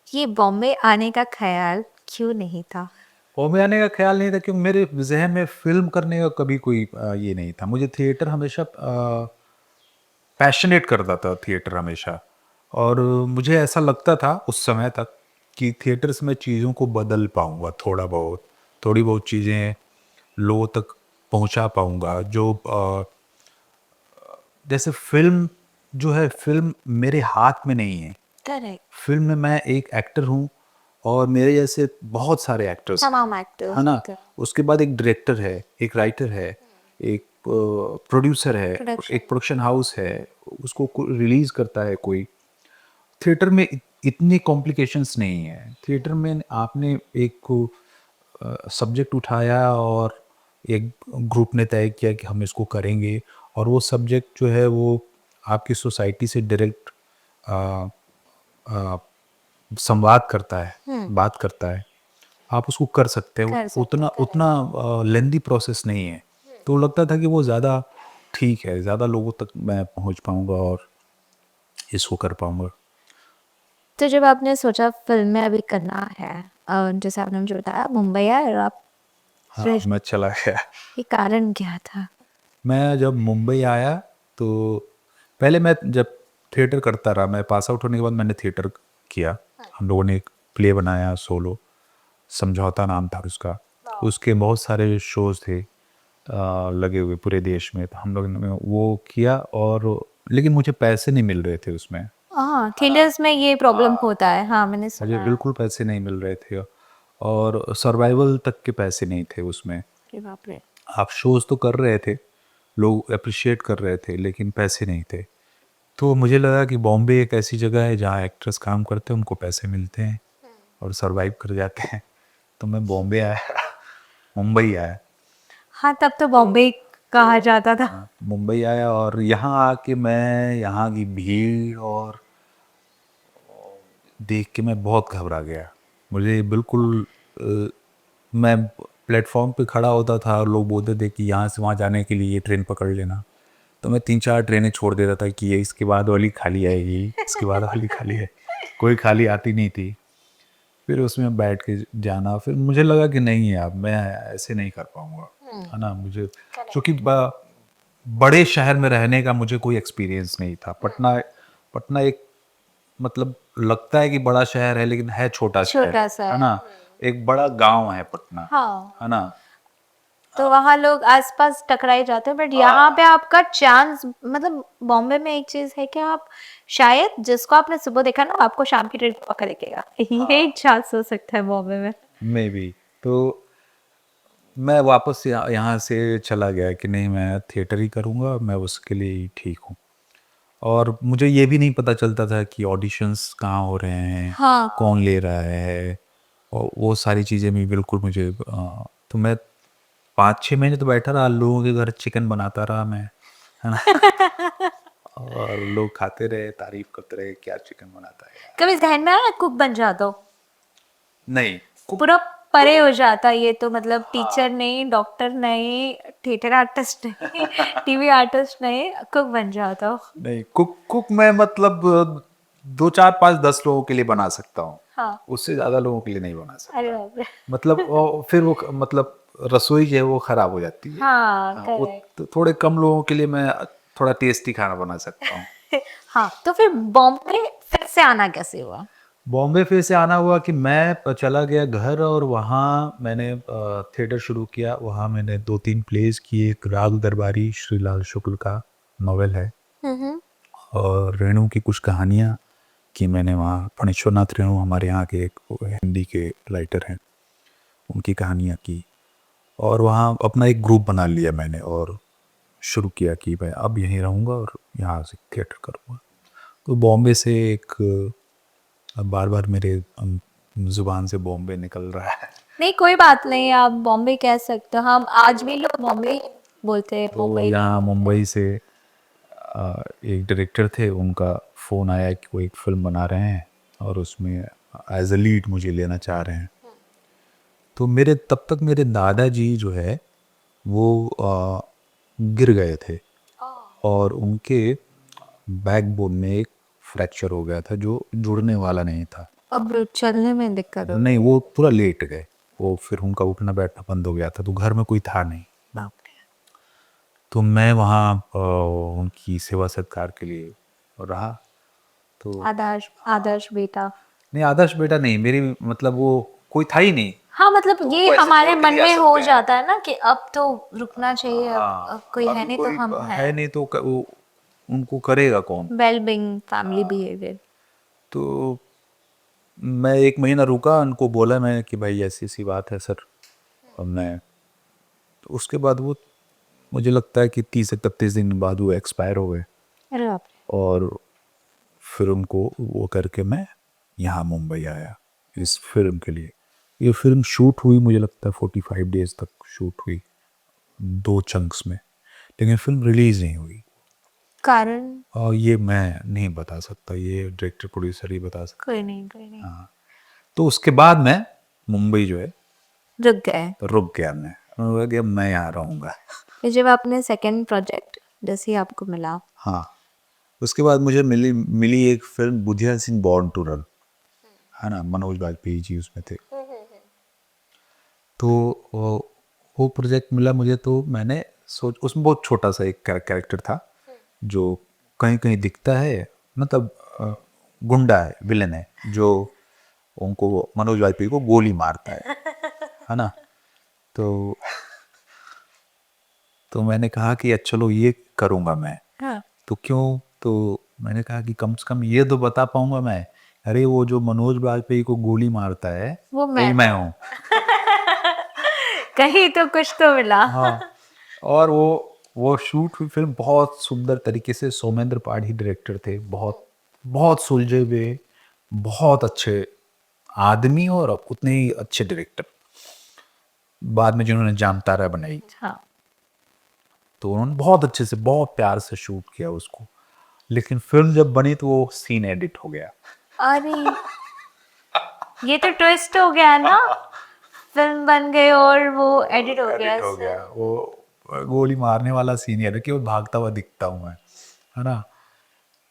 ये बॉम्बे आने का ख्याल क्यों नहीं था बॉम्बे आने का ख्याल नहीं था क्योंकि मेरे जहन में फिल्म करने का कभी कोई ये नहीं था। मुझे थिएटर हमेशा पैशनेट करता था, थिएटर हमेशा। और मुझे ऐसा लगता था उस समय तक कि थिएटर से मैं चीज़ों को बदल पाऊँगा, थोड़ा बहुत, थोड़ी बहुत चीज़ें लोगों तक पहुँचा पाऊँगा। जो जैसे फ़िल्म जो है, फ़िल्म मेरे हाथ में नहीं है। करेक्ट फ़िल्म में मैं एक एक्टर हूँ, और मेरे जैसे बहुत सारे एक्टर्स हैं, तमाम है एक्टर्स ना? उसके बाद एक डायरेक्टर है, एक राइटर है, एक प्रोड्यूसर है, प्रोडक्शन एक प्रोडक्शन हाउस है, उसको रिलीज़ करता है कोई। थिएटर में इतनी कॉम्प्लिकेशंस नहीं है। थिएटर में आपने एक सब्जेक्ट उठाया, और एक ग्रुप ने तय किया कि हम इसको करेंगे, और वो सब्जेक्ट जो है वो आपकी सोसाइटी से डायरेक्ट संवाद करता है, बात करता है। आप उसको कर सकते हैं। कर सकते उतना हैं करेक्ट उतना लेंदी प्रोसेस नहीं है। तो लगता था कि वो ज़्यादा ठीक है, ज़्यादा लोगों तक मैं पहुँच पाऊँगा और इसको कर पाऊँगा। तो जब आपने सोचा फिल्म में अभी करना है जैसे आपने मुझे बताया मुंबई आए और आप हाँ, फिर मैं चला गया। ये कारण क्या था मैं जब मुंबई आया, तो पहले मैं जब थिएटर करता रहा, मैं पास आउट होने के बाद मैंने थिएटर किया। हम लोगों ने एक प्ले बनाया सोलो, समझौता नाम था उसका। उसके बहुत सारे शोज़ थे लगे हुए पूरे देश में। तो हम लोगों ने वो किया, और लेकिन मुझे पैसे नहीं मिल रहे थे उसमें। हाँ थिएटर्स में ये प्रॉब्लम होता है हाँ मैंने मुझे सुना है बिल्कुल पैसे नहीं मिल रहे थे, और सर्वाइवल तक के पैसे नहीं थे उसमें। अरे बाप रे आप शोज़ तो कर रहे थे, लोग एप्रिशिएट कर रहे थे, लेकिन पैसे नहीं थे। तो मुझे लगा कि बॉम्बे एक ऐसी जगह है जहाँ एक्टर्स काम करते हैं, उनको पैसे मिलते हैं। और सरवाइव कर जाते हैं। तो मैं बॉम्बे आया, मुंबई आया। हाँ, तब तो बॉम्बे कहा जाता था। हाँ, मुंबई आया और यहाँ आके मैं यहाँ की भीड़ और देख के मैं बहुत घबरा गया। मुझे बिल्कुल मैं प्लेटफॉर्म पे खड़ा होता था और लोग बोलते थे कि यहाँ से वहाँ जाने के लिए ये ट्रेन पकड़ लेना। तो मैं 3-4 ट्रेनें छोड़ देता था कि ये इसके बाद वाली खाली आएगी, इसके बाद वाली खाली है। कोई खाली आती नहीं थी। फिर उसमें बैठ के जाना, फिर मुझे लगा कि नहीं यार मैं ऐसे नहीं कर पाऊँगा, है ना? मुझे चूँकि बड़े शहर में रहने का मुझे कोई एक्सपीरियंस नहीं था। पटना पटना एक मतलब लगता है कि बड़ा शहर है लेकिन है छोटा शहर, छोटा सा है ना? एक बड़ा गाँव है पटना, हाँ, है ना? तो वहाँ लोग आसपास टकराए जाते हैं, बट यहाँ पे आपका चांस, मतलब बॉम्बे में एक चीज है कि आप शायद जिसको आपने सुबह देखा ना, आपको शाम की ट्रेन पक्का दिखेगा। ये एक चांस हो सकता है बॉम्बे में। May be. तो मैं वापस यहाँ से चला गया कि नहीं मैं थिएटर ही करूँगा, मैं उसके लिए ही ठीक हूँ। और मुझे ये भी नहीं पता चलता था कि ऑडिशंस कहाँ हो रहे हैं, हाँ, कौन ले रहा है, और वो सारी चीज़ें भी बिल्कुल मुझे तो मैं 5-6 महीने तो बैठा रहा, लोगों के घर चिकन बनाता रहा मैं, है ना? और लोग खाते रहे, तारीफ करते रहे, क्या चिकन बनाता है यार। कभी जहन में आया कुक बन जाता हो? नहीं, पूरा परे हो जाता ये तो, मतलब टीचर नहीं, डॉक्टर नहीं, थिएटर आर्टिस्ट नहीं, टीवी आर्टिस्ट नहीं, कुक बन जाता हो। नहीं, कुक कुक मैं मतलब 2, 4, 5, 10 लोगों के लिए बना सकता हूँ। हाँ, उससे ज़्यादा लोगों के लिए नहीं बना अरे सकता। बाप रे। मतलब फिर वो मतलब रसोई जो है वो खराब हो जाती है। हाँ, हाँ, वो करेक्ट। तो थोड़े कम लोगों के लिए मैं थोड़ा टेस्टी खाना बना सकता हूँ। हाँ, तो फिर बॉम्बे फिर से आना कैसे हुआ? बॉम्बे फिर से आना हुआ कि मैं चला गया घर और वहाँ मैंने थिएटर शुरू किया। वहाँ मैंने 2-3 प्लेस किए। एक राग दरबारी श्रीलाल शुक्ल का नॉवेल है हम्म। और रेणु की कुछ कहानियाँ कि मैंने वहाँ फणीश्वरनाथ रेणु हमारे यहाँ के एक हिंदी के राइटर हैं, उनकी कहानियाँ की। और वहाँ अपना एक ग्रुप बना लिया मैंने और शुरू किया कि मैं अब यहीं रहूँगा और यहाँ से थिएटर करूँगा। तो बॉम्बे से एक अब बार-बार मेरे ज़ुबान से बॉम्बे निकल रहा है। नहीं, कोई बात नहीं, आप बॉम्बे कह सकते हो, हम आज भी लोग बॉम्बे ही बोलते हैं, तो मुंबई नहीं यहाँ बोलते। मुंबई से एक डायरेक्टर थे, उनका फ़ोन आया कि वो एक फ़िल्म बना रहे हैं और उसमें एज़ अ लीड मुझे लेना चाह रहे हैं। तो मेरे तब तक मेरे दादाजी जो है वो गिर गए थे और उनके बैकबोन में एक फ्रैक्चर हो गया था जो जुड़ने वाला नहीं था। अब चलने में दिक्कत हो नहीं, गई। वो पूरा लेट गए। वो फिर उनका उठना बैठना बंद हो गया था, तो घर में कोई था नहीं। बाप रे। तो मैं वहाँ उनकी सेवा सत्कार के लिए रहा। तो आदर्श, आदर्श बेटा। नहीं, आदर्श बेटा नहीं, मेरी मतलब वो कोई था ही नहीं। हाँ, मतलब तो ये उनको ऐसे हमारे छोड़ के मन नहीं आ में हो सकते हैं। जाता है ना कि अब तो रुकना चाहिए, अब हाँ, कोई है अभी नहीं तो कोई हम है हैं। नहीं तो वो उनको करेगा कौन? Well being, family behaviour. तो मैं 1 महीना रुका, उनको बोला मैंने कि भाई ऐसी-ऐसी बात है सर। और मैं तो उसके बाद वो मुझे लगता है कि 30-31 दिन बाद वो एक्सपायर हो गए अरे बाप रे। और फिर उनको वो करके मैं यहाँ मुंबई आया इस फिल्म के लिए। ये फिल्म शूट हुई मुझे लगता है 45 डेज़ तक शूट हुई, 2 चंक्स में, लेकिन फिल्म रिलीज़ नहीं हुई। कारण? और ये मैं नहीं बता सकता, ये डायरेक्टर प्रोड्यूसर ही बता सकते। कोई नहीं, कोई नहीं। हाँ, तो उसके बाद मैं मुंबई जो है रुक गए। तो रुक गया मैं। मैंने बोला कि अब मैं यहाँ रहूँगा। फिर जब आपने सेकंड प्रोजेक्ट जैसे ही आपको मिला। हाँ, उसके बाद मुझे मिली मिली एक film Budhia Singh born to run, है ना? मनोज बाजपेयी जी उसमें थे। तो वो प्रोजेक्ट मिला मुझे तो मैंने सोच उसमें बहुत छोटा-सा एक कैरेक्टर था, जो कहीं-कहीं दिखता है मतलब गुंडा है, विलेन है, जो उनको मनोज वाजपेयी को गोली मारता है ना? तो तो मैंने कहा कि चलो ये करूँगा मैं। हाँ। तो क्यों? तो मैंने कहा कि कम से कम ये तो बता पाऊँगा मैं, अरे वो जो मनोज वाजपेयी को गोली मारता है, वो वही मैं मैं हूँ। हूँ। कहीं तो कुछ तो मिला। हाँ, और वो शूट हुई फ़िल्म बहुत सुंदर तरीके से सोमेंद्र पाढ़ी डायरेक्टर थे, बहुत बहुत सुलझे हुए, बहुत अच्छे आदमी और उतने ही अच्छे डायरेक्टर बाद में जिन्होंने जामतारा बनाई, हाँ तो उन्होंने बहुत अच्छे से बहुत प्यार से शूट किया उसको, लेकिन फिल्म जब बनी तो वो सीन एडिट हो गया। अरे ये तो ट्विस्ट हो गया ना, फिल्म बन गई और वो एडिट हो गया एडिट हो गया सर। वो, गोली मारने वाला सीन है कि वो भागता हुआ दिखता हूँ मैं, है ना।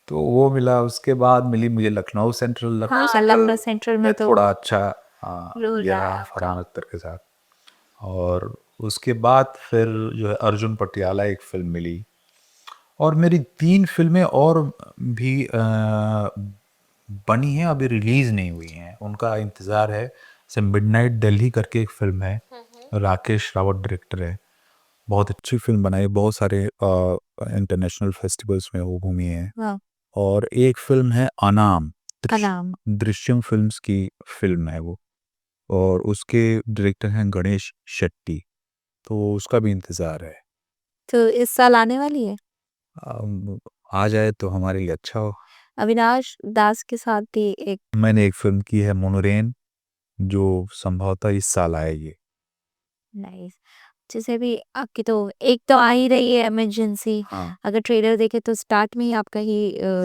तो वो मिला, उसके बाद मिली मुझे लखनऊ सेंट्रल। लखनऊ हाँ सेंट्रल लखनऊ सेंट्रल में में तो थोड़ा अच्छा रोल ये रहा है रहा आपका। फरहान अख्तर के साथ। और उसके बाद फिर जो है अर्जुन पटियाला एक फिल्म मिली, और मेरी 3 फिल्में और भी बनी हैं, अभी रिलीज़ नहीं हुई हैं, उनका इंतज़ार है। जैसे मिडनाइट दिल्ली करके एक फ़िल्म है, राकेश रावत डायरेक्टर है, बहुत अच्छी फ़िल्म बनाई है, बहुत सारे इंटरनेशनल फेस्टिवल्स में वो घूमी है। वाह। और एक फ़िल्म है अनाम, अनाम। दृश्यम फ़िल्म्स की फ़िल्म है वो, और उसके डायरेक्टर हैं गणेश शेट्टी, तो उसका भी इंतज़ार है। तो इस साल आने वाली है। आ जाए तो हमारे लिए अच्छा हो। अविनाश दास के साथ भी एक। मैंने एक फ़िल्म की है मोनोरेन, जो संभवतः इस साल आएगी। नाइस। जैसे भी आपकी तो एक तो आ ही रही है इमरजेंसी, हाँ, अगर ट्रेलर देखे तो स्टार्ट में ही आपका ही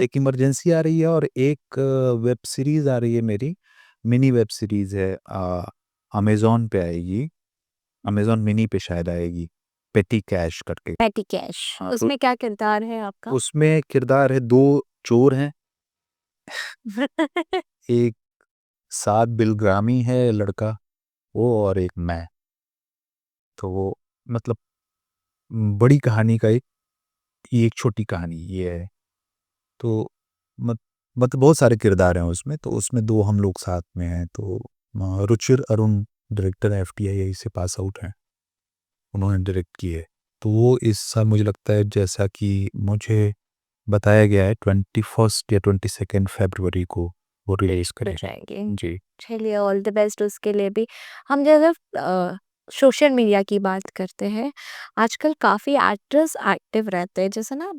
एक इमरजेंसी आ रही है और एक वेब सीरीज़ आ रही है मेरी, मिनी वेब सीरीज़ है, अमेज़न पे आएगी, अमेज़न मिनी पे शायद आएगी, पेटी कैश करके। पैटी कैश, हाँ, तो उसमें क्या किरदार है आपका? उसमें किरदार है, 2 चोर हैं, एक साद बिलग्रामी है लड़का, वो और एक मैं। तो वो मतलब बड़ी कहानी का एक, ये एक छोटी कहानी ये है। तो मत मतलब बहुत सारे किरदार हैं उसमें, तो उसमें 2 हम लोग साथ में हैं। तो रुचिर अरुण डायरेक्टर एफटीआई से पास आउट हैं, उन्होंने डायरेक्ट की है। तो वो इस साल मुझे लगता है, जैसा कि मुझे बताया गया है, 21 या 22 फरवरी को वो रिलीज़ हो करेंगे। जाएंगे। जी। चलिए ऑल द बेस्ट उसके लिए भी। हम जब सोशल मीडिया की बात करते हैं, आजकल काफ़ी एक्टर्स एक्टिव रहते हैं, जैसे ना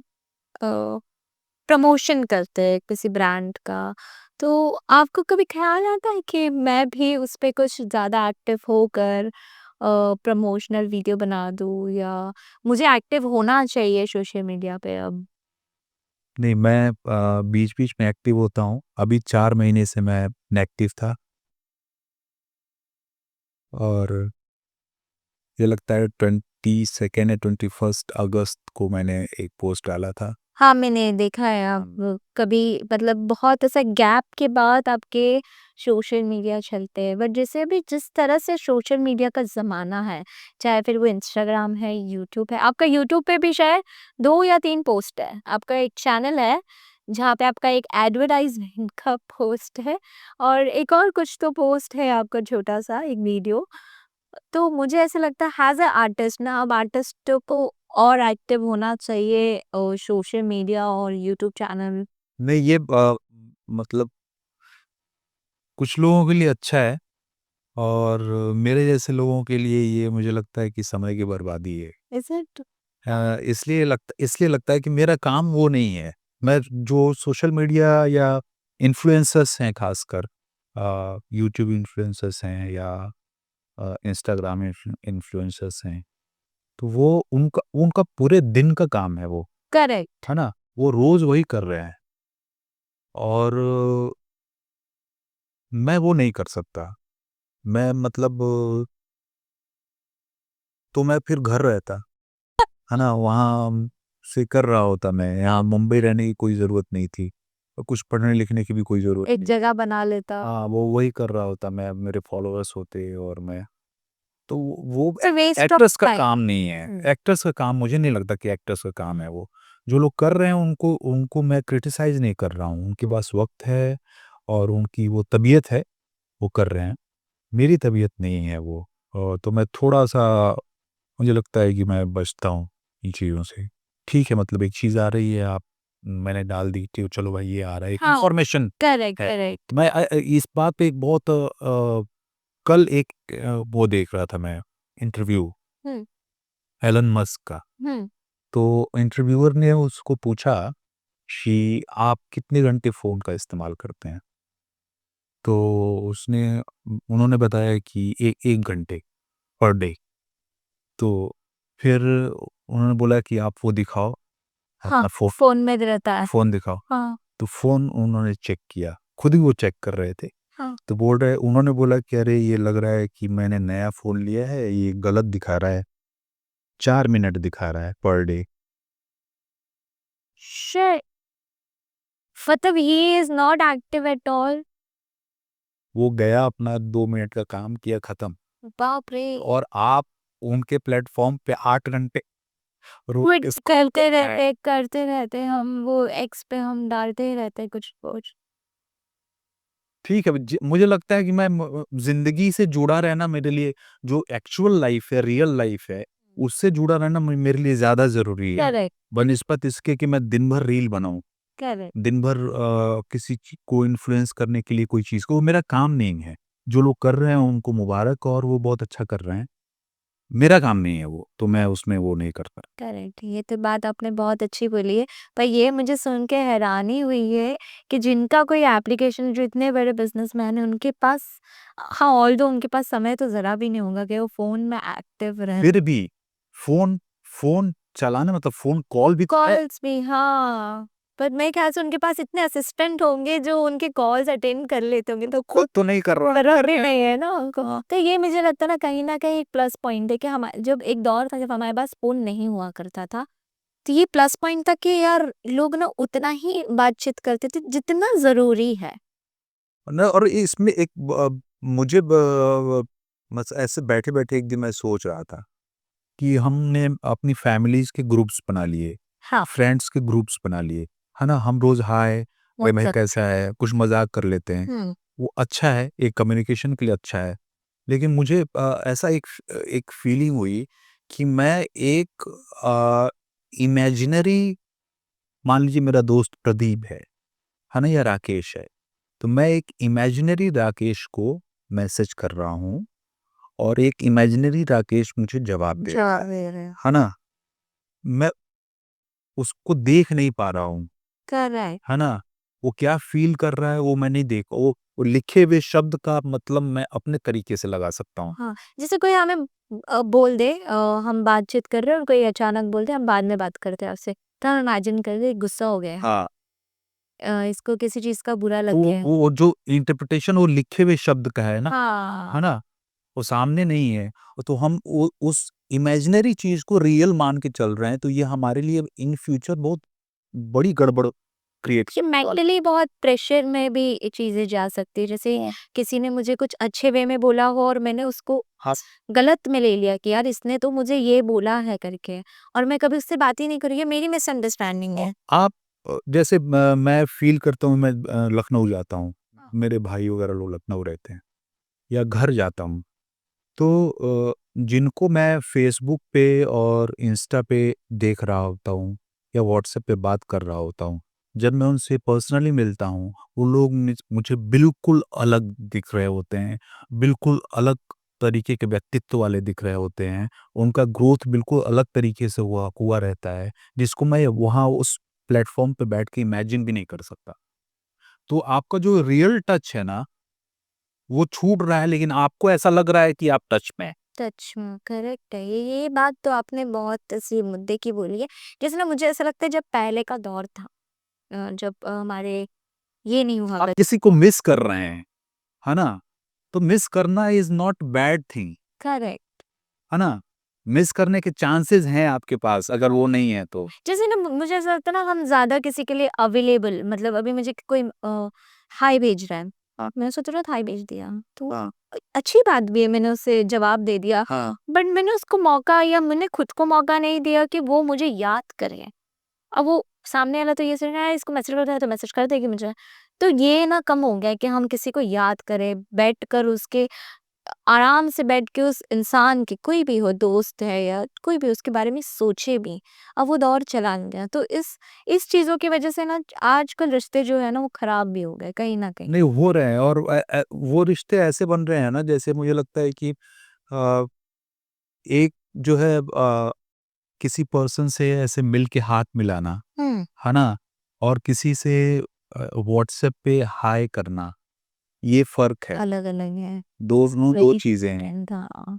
प्रमोशन करते हैं किसी ब्रांड का। तो आपको कभी ख़्याल आता है कि मैं भी उस पे कुछ ज़्यादा एक्टिव होकर प्रमोशनल वीडियो बना दूँ, या मुझे एक्टिव होना चाहिए सोशल मीडिया पे अब? नहीं, मैं बीच-बीच में एक्टिव होता हूँ। अभी 4 महीने से मैं इनएक्टिव था, और मुझे लगता है 22 या 21 अगस्त को मैंने एक पोस्ट डाला था। हाँ, मैंने देखा है आप हुँ। कभी मतलब बहुत ऐसा गैप के बाद आपके सोशल मीडिया चलते हैं। बट जैसे अभी जिस तरह से सोशल मीडिया का ज़माना है, चाहे फिर वो इंस्टाग्राम है, यूट्यूब है, आपका यूट्यूब पे भी शायद 2 या 3 पोस्ट है। आपका एक चैनल है, जहाँ पे आपका एक एडवर्टाइज़मेंट का पोस्ट है, और एक और कुछ तो पोस्ट है आपका छोटा-सा एक वीडियो। तो मुझे ऐसा लगता है एज़ अ आर्टिस्ट ना, अब आर्टिस्टों को और एक्टिव होना चाहिए सोशल मीडिया और यूट्यूब चैनल। नहीं, ये मतलब कुछ लोगों के लिए अच्छा है, और मेरे जैसे लोगों के लिए ये मुझे लगता है कि समय की बर्बादी है। Is it? इसलिए लगता है कि मेरा काम वो नहीं है। मैं जो सोशल मीडिया या इन्फ्लुएंसर्स हैं, ख़ासकर यूट्यूब इन्फ्लुएंसर्स हैं या इंस्टाग्राम इन्फ्लुएंसर्स हैं, तो वो उनका उनका पूरे दिन का काम है वो, करेक्ट। है ना? वो रोज़ वही कर रहे हैं, और मैं वो नहीं कर सकता। मैं मतलब तो मैं फिर घर रहता, है ना? वहाँ से कर रहा होता मैं, यहाँ मुंबई रहने की कोई ज़रूरत नहीं थी, और कुछ पढ़ने-लिखने की भी कोई ज़रूरत एक नहीं थी। जगह बना लेता। हाँ, वो वही कर रहा होता मैं, मेरे फॉलोअर्स होते और मैं, तो वो it's a waste of actors का टाइम। काम नहीं है। हुँ। एक्टर्स का काम, मुझे नहीं लगता कि एक्टर्स का काम है वो। जो लोग कर रहे हैं उनको उनको मैं क्रिटिसाइज़ नहीं कर रहा हूँ, उनके पास वक़्त है और उनकी वो तबीयत है, वो कर रहे हैं। मेरी तबीयत नहीं है वो, तो मैं थोड़ा-सा, मुझे लगता है कि मैं बचता हूँ इन चीज़ों से। ठीक है, मतलब एक चीज़ आ रही है, आप मैंने डाल दी कि चलो भाई ये आ रहा है, एक हाँ, इन्फॉर्मेशन करेक्ट, है। करेक्ट। मैं इस बात पे एक बहुत कल एक वो देख रहा था मैं, इंटरव्यू हुँ, एलन मस्क का। हुँ। तो इंटरव्यूअर ने उसको पूछा कि आप कितने घंटे फ़ोन का इस्तेमाल करते हैं? तो उसने उन्होंने बताया कि 1 घंटे पर डे। तो फिर उन्होंने बोला कि आप वो दिखाओ, हाँ, अपना फ़ोन में रहता है। फ़ोन दिखाओ। हाँ, तो फ़ोन उन्होंने चेक किया, खुद ही वो चेक कर रहे थे। हाँ। तो बोल रहे उन्होंने बोला कि अरे ये लग रहा है कि मैंने नया फ़ोन लिया है, ये गलत दिखा रहा है, 4 मिनट दिखा रहा है पर डे। शिट! मतलब he is not active at all. वो गया अपना 2 मिनट का काम किया, खत्म। बाप रे! और आप उनके प्लेटफ़ॉर्म पे 8 घंटे रोज़ ट्वीट स्क्रॉल करते रहते हम, वो एक्स पे हम डालते ही रहते हैं कुछ-कुछ। ठीक है, मुझे लगता है कि मैं ज़िंदगी से जुड़ा रहना मेरे लिए, जो एक्चुअल लाइफ़ है, रियल लाइफ़ है, उससे जुड़ा रहना मेरे लिए ज़्यादा ज़रूरी है, करेक्ट, बनिस्बत इसके कि मैं दिन भर रील बनाऊँ, करेक्ट, दिन भर किसी को इन्फ्लुएंस करने के लिए कोई चीज़ को, वो मेरा काम नहीं है। जो लोग कर रहे हैं उनको मुबारक, और वो बहुत अच्छा कर रहे हैं। मेरा काम नहीं है वो, तो मैं उसमें वो नहीं करता। करेक्ट। ये तो बात आपने बहुत अच्छी बोली है। पर ये मुझे सुन के हैरानी हुई है कि जिनका कोई एप्लीकेशन, जो इतने बड़े बिज़नेसमैन हैं, उनके पास, हाँ, ऑल्दो उनके पास समय तो ज़रा भी नहीं होगा कि वो फ़ोन में एक्टिव रहें। फिर भी फ़ोन फ़ोन चलाना मतलब फ़ोन कॉल भी तो है। कॉल्स भी, हाँ, पर मेरे ख्याल से उनके पास इतने असिस्टेंट होंगे जो उनके कॉल्स अटेंड कर लेते होंगे, तो खुद तो नहीं कर रहा। ज़रूरी नहीं है ना उनको। तो ये मुझे लगता है ना, कहीं न कहीं एक प्लस पॉइंट है कि जब एक दौर था जब हमारे पास फ़ोन नहीं हुआ करता था, तो ये प्लस पॉइंट था कि यार लोग ना उतना ही बातचीत करते थे जितना ज़रूरी है। ना, और इसमें एक मुझे बस ऐसे बैठे-बैठे एक दिन मैं सोच रहा था कि हमने अपनी फैमिलीज़ के ग्रुप्स बना लिए, हाँ, फ्रेंड्स के ग्रुप्स बना लिए, है ना? हम रोज़ हाय, भाई मैं व्हाट्सएप। कैसा है? कुछ मज़ाक कर लेते हैं। हुँ, वो अच्छा है, एक कम्युनिकेशन के लिए अच्छा है। लेकिन मुझे ऐसा एक फीलिंग हुई कि मैं एक इमेजिनरी, मान लीजिए मेरा दोस्त प्रदीप है ना? या राकेश है। तो मैं एक इमेजिनरी राकेश को मैसेज कर रहा हूँ, और एक इमेजिनरी राकेश मुझे जवाब दे रहा जवाब दे रहे हैं। है ना? मैं उसको देख नहीं पा रहा हूँ, करेक्ट। है ना? वो क्या फ़ील कर रहा है वो मैं नहीं देख, वो लिखे हुए शब्द का मतलब मैं अपने तरीके से लगा सकता हूँ। हाँ, जैसे कोई हमें बोल दे, हम बातचीत कर रहे हैं और कोई अचानक बोल दे हम बाद में बात करते हैं आपसे, तो हम इमेजिन कर ले गुस्सा हो गया है, हाँ, इसको किसी चीज़ का बुरा लग वो गया है। वो जो इंटरप्रिटेशन वो लिखे हुए शब्द का है हाँ, ना? वो सामने नहीं है, तो हम वो उस इमेजिनरी चीज़ को रियल मान के चल रहे हैं, तो ये हमारे लिए इन फ्यूचर बहुत बड़ी गड़बड़ क्रिएट कि मेंटली बहुत प्रेशर में भी ये चीज़ें जा सकती है। जैसे किसी ने मुझे कुछ अच्छे वे में बोला हो और मैंने उसको हाँ। गलत में ले लिया कि यार इसने तो मुझे ये बोला है करके, और मैं कभी उससे बात ही नहीं करी, ये मेरी मिसअंडरस्टैंडिंग है। आप जैसे मैं फ़ील करता हूँ, मैं लखनऊ जाता हूँ, हाँ। मेरे भाई वगैरह लोग लखनऊ रहते हैं, या घर जाता हूँ, तो जिनको मैं फ़ेसबुक पे और इंस्टा पे देख रहा होता हूँ, या व्हाट्सएप पे बात कर रहा होता हूँ, जब मैं उनसे पर्सनली मिलता हूँ, वो लोग मुझे बिल्कुल अलग दिख रहे होते हैं, बिल्कुल अलग तरीके के व्यक्तित्व वाले दिख रहे होते हैं, उनका ग्रोथ बिल्कुल अलग तरीके से हुआ हुआ रहता है, जिसको मैं वहाँ उस प्लेटफ़ॉर्म पे बैठ के इमेजिन भी नहीं कर सकता। तो आपका जो रियल टच है ना, वो छूट रहा है, लेकिन आपको ऐसा लग रहा है कि आप टच में हैं। सच में करेक्ट है, ये बात तो आपने बहुत ऐसी मुद्दे की बोली है। जैसे ना मुझे ऐसा लगता है जब पहले का दौर था, जब हमारे ये नहीं हुआ आप कर किसी को मिस कर रहे हैं, है ना? तो मिस करना is not bad thing, correct. है ना? मिस करने के चांसेस हैं आपके पास, अगर वो नहीं है तो। जैसे ना मुझे ऐसा लगता है ना, हम ज़्यादा किसी के लिए अवेलेबल, मतलब अभी मुझे कोई हाय भेज रहा है, मैंने सोचा था हाय भेज दिया, तो अच्छी बात भी है, मैंने उसे जवाब दे दिया, बट मैंने उसको मौका, या मैंने खुद को मौका नहीं दिया कि वो मुझे याद करे। अब वो सामने वाला तो ये सोच रहा है इसको मैसेज करता है तो मैसेज कर देगी मुझे। तो ये ना कम हो गया है कि हम किसी को याद करें, बैठकर उसके, आराम से बैठ के उस इंसान की, कोई भी हो, दोस्त है या कोई भी, उसके बारे में सोचे भी। अब वो दौर चला गया। तो इस चीज़ों की वज़ह से ना आजकल रिश्ते जो है ना वो खराब भी हो गए कहीं न कहीं। नहीं, हो रहे हैं, और वो रिश्ते ऐसे बन रहे हैं ना, जैसे मुझे लगता है कि अ, एक जो है किसी पर्सन से ऐसे मिल के हाथ मिलाना, हुँ, है ना? और किसी से व्हाट्सएप पे हाय करना, ये फ़र्क है। अलग-अलग है। दोनों 2 वेरी चीज़ें हैं। डिफरेंट हाँ।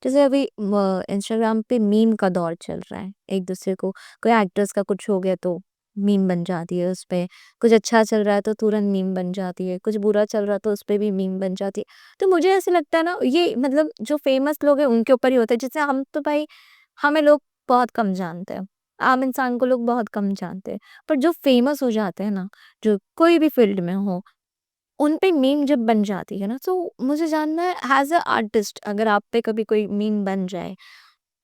जैसे अभी इंस्टाग्राम पे मीम का दौर चल रहा है। एक दूसरे को कोई एक्ट्रेस का कुछ हो गया तो मीम बन जाती है उस पे। कुछ अच्छा चल रहा है तो तुरंत मीम बन जाती है। कुछ बुरा चल रहा है तो उस पे भी मीम बन जाती है। तो मुझे ऐसा लगता है ना ये मतलब जो फेमस लोग हैं उनके ऊपर ही होता है। जैसे हम तो भाई हमें लोग बहुत कम जानते हैं। आम इंसान को लोग बहुत कम जानते हैं। पर जो फेमस हो जाते हैं ना, जो कोई भी फ़ील्ड में हो उन पे मीम जब बन जाती है ना तो मुझे जानना है एज़ अ आर्टिस्ट अगर आप पे कभी कोई मीम बन जाए,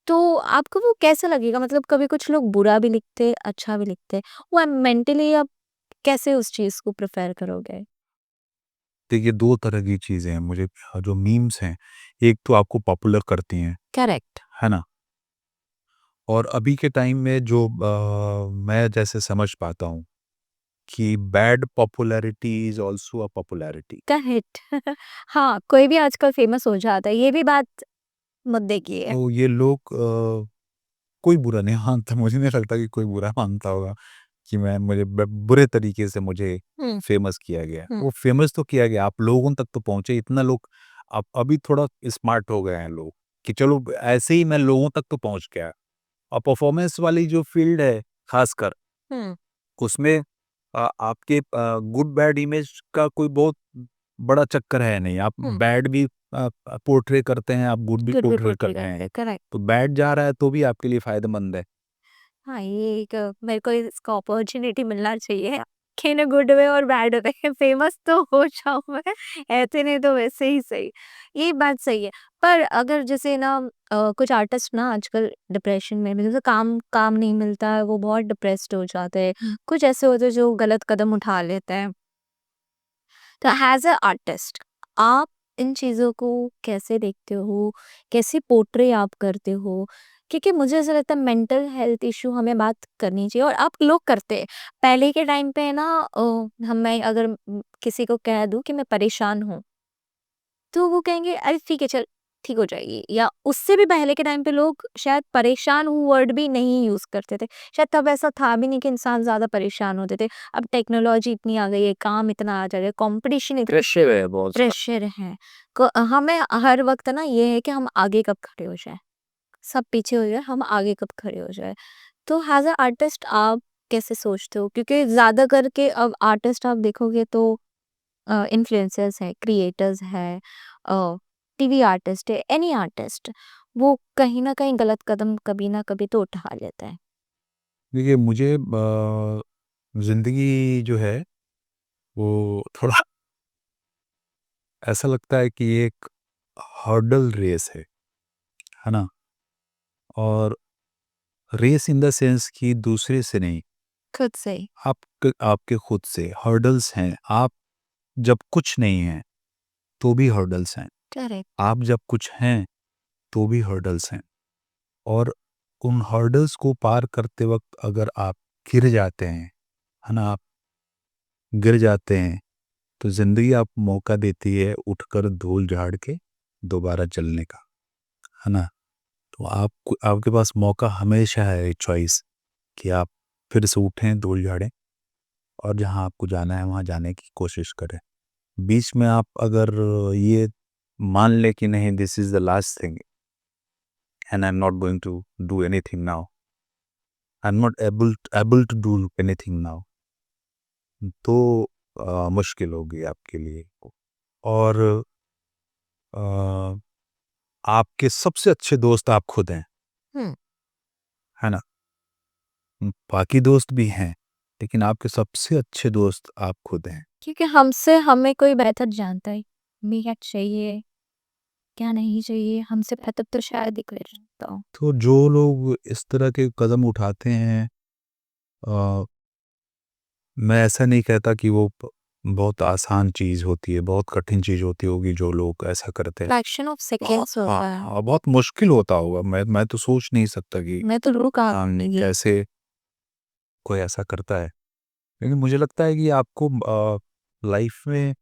तो आपको वो कैसा लगेगा? मतलब कभी कुछ लोग बुरा भी लिखते हैं, अच्छा भी लिखते हैं। वो मेंटली आप कैसे उस चीज़ को प्रेफ़र करोगे? देखिए 2 तरह की चीज़ें हैं मुझे जो मीम्स हैं, एक तो आपको पॉपुलर करती हैं, करेक्ट। है ना? और अभी के टाइम में जो मैं जैसे समझ पाता हूँ कि bad popularity is also a popularity. Correct. हाँ, कोई भी आजकल फ़ेमस हो जाता है, ये भी बात मुद्दे की है। तो ये लोग कोई बुरा नहीं मानता, मुझे नहीं लगता कि कोई बुरा मानता होगा कि मैं मुझे बुरे तरीके से मुझे हुँ, फेमस किया गया। हुँ, वो फेमस तो किया गया, आप लोगों तक तो पहुंचे, इतना लोग अब अभी थोड़ा स्मार्ट हो गए हैं लोग कि चलो ऐसे ही मैं लोगों तक तो पहुंच गया। और परफॉर्मेंस वाली जो फील्ड है खासकर हुँ, उसमें आपके गुड बैड इमेज का कोई बहुत बड़ा चक्कर है नहीं। आप हुँ। बैड भी पोर्ट्रे करते हैं, आप गुड भी गुड भी पोर्ट्रे कर पोर्ट्रे रहे करते हैं। हैं, करेक्ट। तो बैड जा रहा है तो भी आपके लिए फ़ायदेमंद है। हाँ, ये एक मेरे को इसका अपॉर्च्युनिटी मिलना चाहिए कि इन अ गुड वे और बैड वे फेमस तो हो जाऊँ मैं, ऐसे नहीं तो वैसे ही सही। ये बात सही है। पर अगर जैसे ना कुछ आर्टिस्ट ना आजकल डिप्रेशन में भी जैसे काम काम नहीं मिलता है, वो बहुत डिप्रेस्ड हो जाते हैं। कुछ ऐसे होते हैं जो गलत कदम उठा लेते हैं। तो एज़ अ आर्टिस्ट आप इन चीज़ों को कैसे देखते हो? कैसे पोर्ट्रे आप करते हो? क्योंकि मुझे ऐसा लगता है मेंटल हेल्थ इश्यू हमें बात करनी चाहिए और आप लोग करते हैं। पहले के टाइम पे ना हम मैं अगर किसी को कह दूँ कि मैं परेशान हूँ, तो वो कहेंगे अरे ठीक है चल, ठीक हो जाएगी या उससे भी पहले के टाइम पे लोग शायद परेशान हूँ वर्ड भी नहीं यूज़ करते थे। शायद तब ऐसा था भी नहीं कि इंसान ज़्यादा परेशान होते थे। अब टेक्नोलॉजी इतनी आ गई है, काम इतना आ जा रहा है, कॉम्पिटिशन इतना प्रेशर है बहुत सा। प्रेशर है। हमें हर वक़्त ना ये है कि हम आगे कब खड़े हो जाएँ। सब पीछे हो जाए, हम आगे कब खड़े हो जाएँ। तो एज़ अ आर्टिस्ट आप कैसे सोचते हो? क्योंकि ज़्यादा करके अब आर्टिस्ट आप देखोगे तो इन्फ्लुएंसर्स हैं, क्रिएटर्स हैं, अ, टीवी आर्टिस्ट है, एनी आर्टिस्ट, वो कहीं न कहीं गलत कदम कभी ना कभी तो उठा लेता है। देखिए मुझे ज़िंदगी जो है वो थोड़ा ऐसा लगता है कि ये एक हर्डल रेस है ना? और रेस इन द सेंस कि दूसरे से नहीं, खुद से। आपके खुद से हर्डल्स हैं। आप जब कुछ नहीं हैं, तो भी हर्डल्स हैं। करेक्ट। आप जब कुछ हैं, तो भी हर्डल्स हैं। और उन हर्डल्स को पार करते वक़्त अगर आप गिर जाते हैं, है ना? आप गिर जाते हैं, तो ज़िंदगी आपको मौका देती है उठकर धूल झाड़ के दोबारा चलने का, है ना? तो आपको आपके पास मौका हमेशा है चॉइस कि आप फिर से उठें, धूल झाड़ें और जहाँ आपको जाना है, वहाँ जाने की कोशिश करें। बीच में आप अगर ये मान लें कि नहीं this is the last thing and I am not going to do anything now, I am not able to do anything now, तो मुश्किल होगी आपके लिए। और अ, आपके सबसे अच्छे दोस्त आप खुद हैं, हुँ, है ना? बाकी दोस्त भी हैं, लेकिन आपके सबसे अच्छे दोस्त आप खुद हैं। क्योंकि हमसे हमें कोई बेहतर जानता ही हमें क्या चाहिए, क्या नहीं चाहिए, हमसे बेहतर तो शायद ही कोई जानता हो। तो जो लोग इस तरह के कदम उठाते हैं अ, मैं ऐसा नहीं कहता कि वो बहुत आसान चीज़ होती है, बहुत कठिन चीज़ होती होगी जो लोग ऐसा करते हैं। फ्रैक्शन ऑफ सेकंड्स हाँ, होता है। हाँ, बहुत मुश्किल होता होगा। मैं तो सोच नहीं सकता कि मैं तो रुक आ कैसे कोई ऐसा करता है। लेकिन मुझे लगता है कि आपको लाइफ में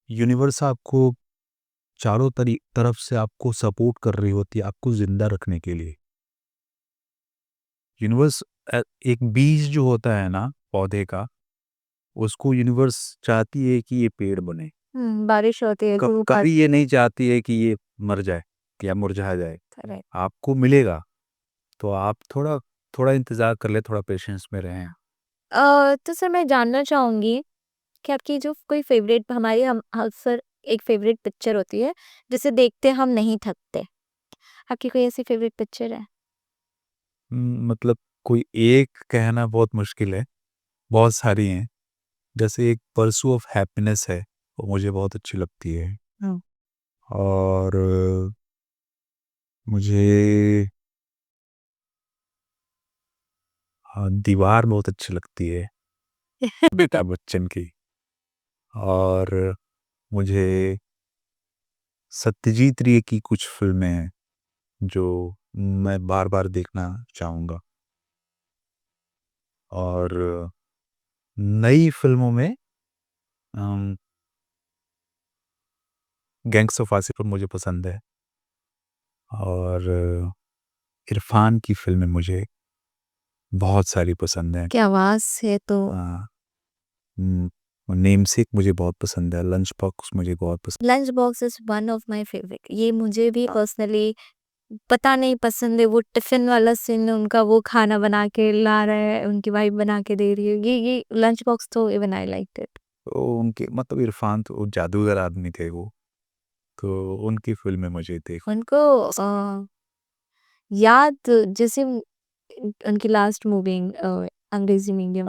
यूनिवर्स आपको चारों तरफ से आपको सपोर्ट कर रही होती है आपको ज़िंदा रखने के लिए। यूनिवर्स एक बीज जो होता है ना पौधे का, उसको यूनिवर्स चाहती है कि ये पेड़ बने। बारिश होती है, धूप कभी आती ये नहीं चाहती है कि ये मर जाए या मुरझा जाए, है। आपको मिलेगा। तो आप थोड़ा थोड़ा इंतज़ार कर लें, थोड़ा पेशेंस में रहें। तो सर मैं जानना चाहूँगी कि आपकी जो कोई फ़ेवरेट हमारी हम अक्सर एक फ़ेवरेट पिक्चर होती है, जिसे देखते हम नहीं थकते। आपकी कोई ऐसी फ़ेवरेट पिक्चर है? मतलब कोई एक कहना बहुत मुश्किल है, बहुत सारी हैं। जैसे एक परस्यू ऑफ हैप्पीनेस है, वो मुझे बहुत अच्छी लगती है। हुँ। और मुझे दीवार बहुत अच्छी लगती है, अमिताभ बच्चन की। और मुझे सत्यजीत रे की कुछ फ़िल्में हैं, जो मैं बार-बार देखना चाहूँगा। और नई फ़िल्मों में अम, गैंग्स ऑफ वासेपुर मुझे पसंद है। और इरफ़ान की फ़िल्में मुझे बहुत सारी पसंद हैं। की आवाज़ से तो हाँ, हुँ, नेमसेक मुझे बहुत पसंद है, लंच बॉक्स मुझे बहुत पसंद। Lunch box is one of my favourite. ये मुझे भी पर्सनली पता नहीं पसंद है, वो टिफ़िन वाला सीन उनका वो खाना बना के ला रहा है, उनकी वाइफ़ बना के दे रही है। ये लंच बॉक्स तो इवन आई लाइक्ड इट। तो उनके मतलब इरफ़ान तो जादूगर आदमी थे वो, तो उनकी फ़िल्में मुझे देख। उनको याद जैसे उनकी लास्ट मूवी अंग्रेजी मीडियम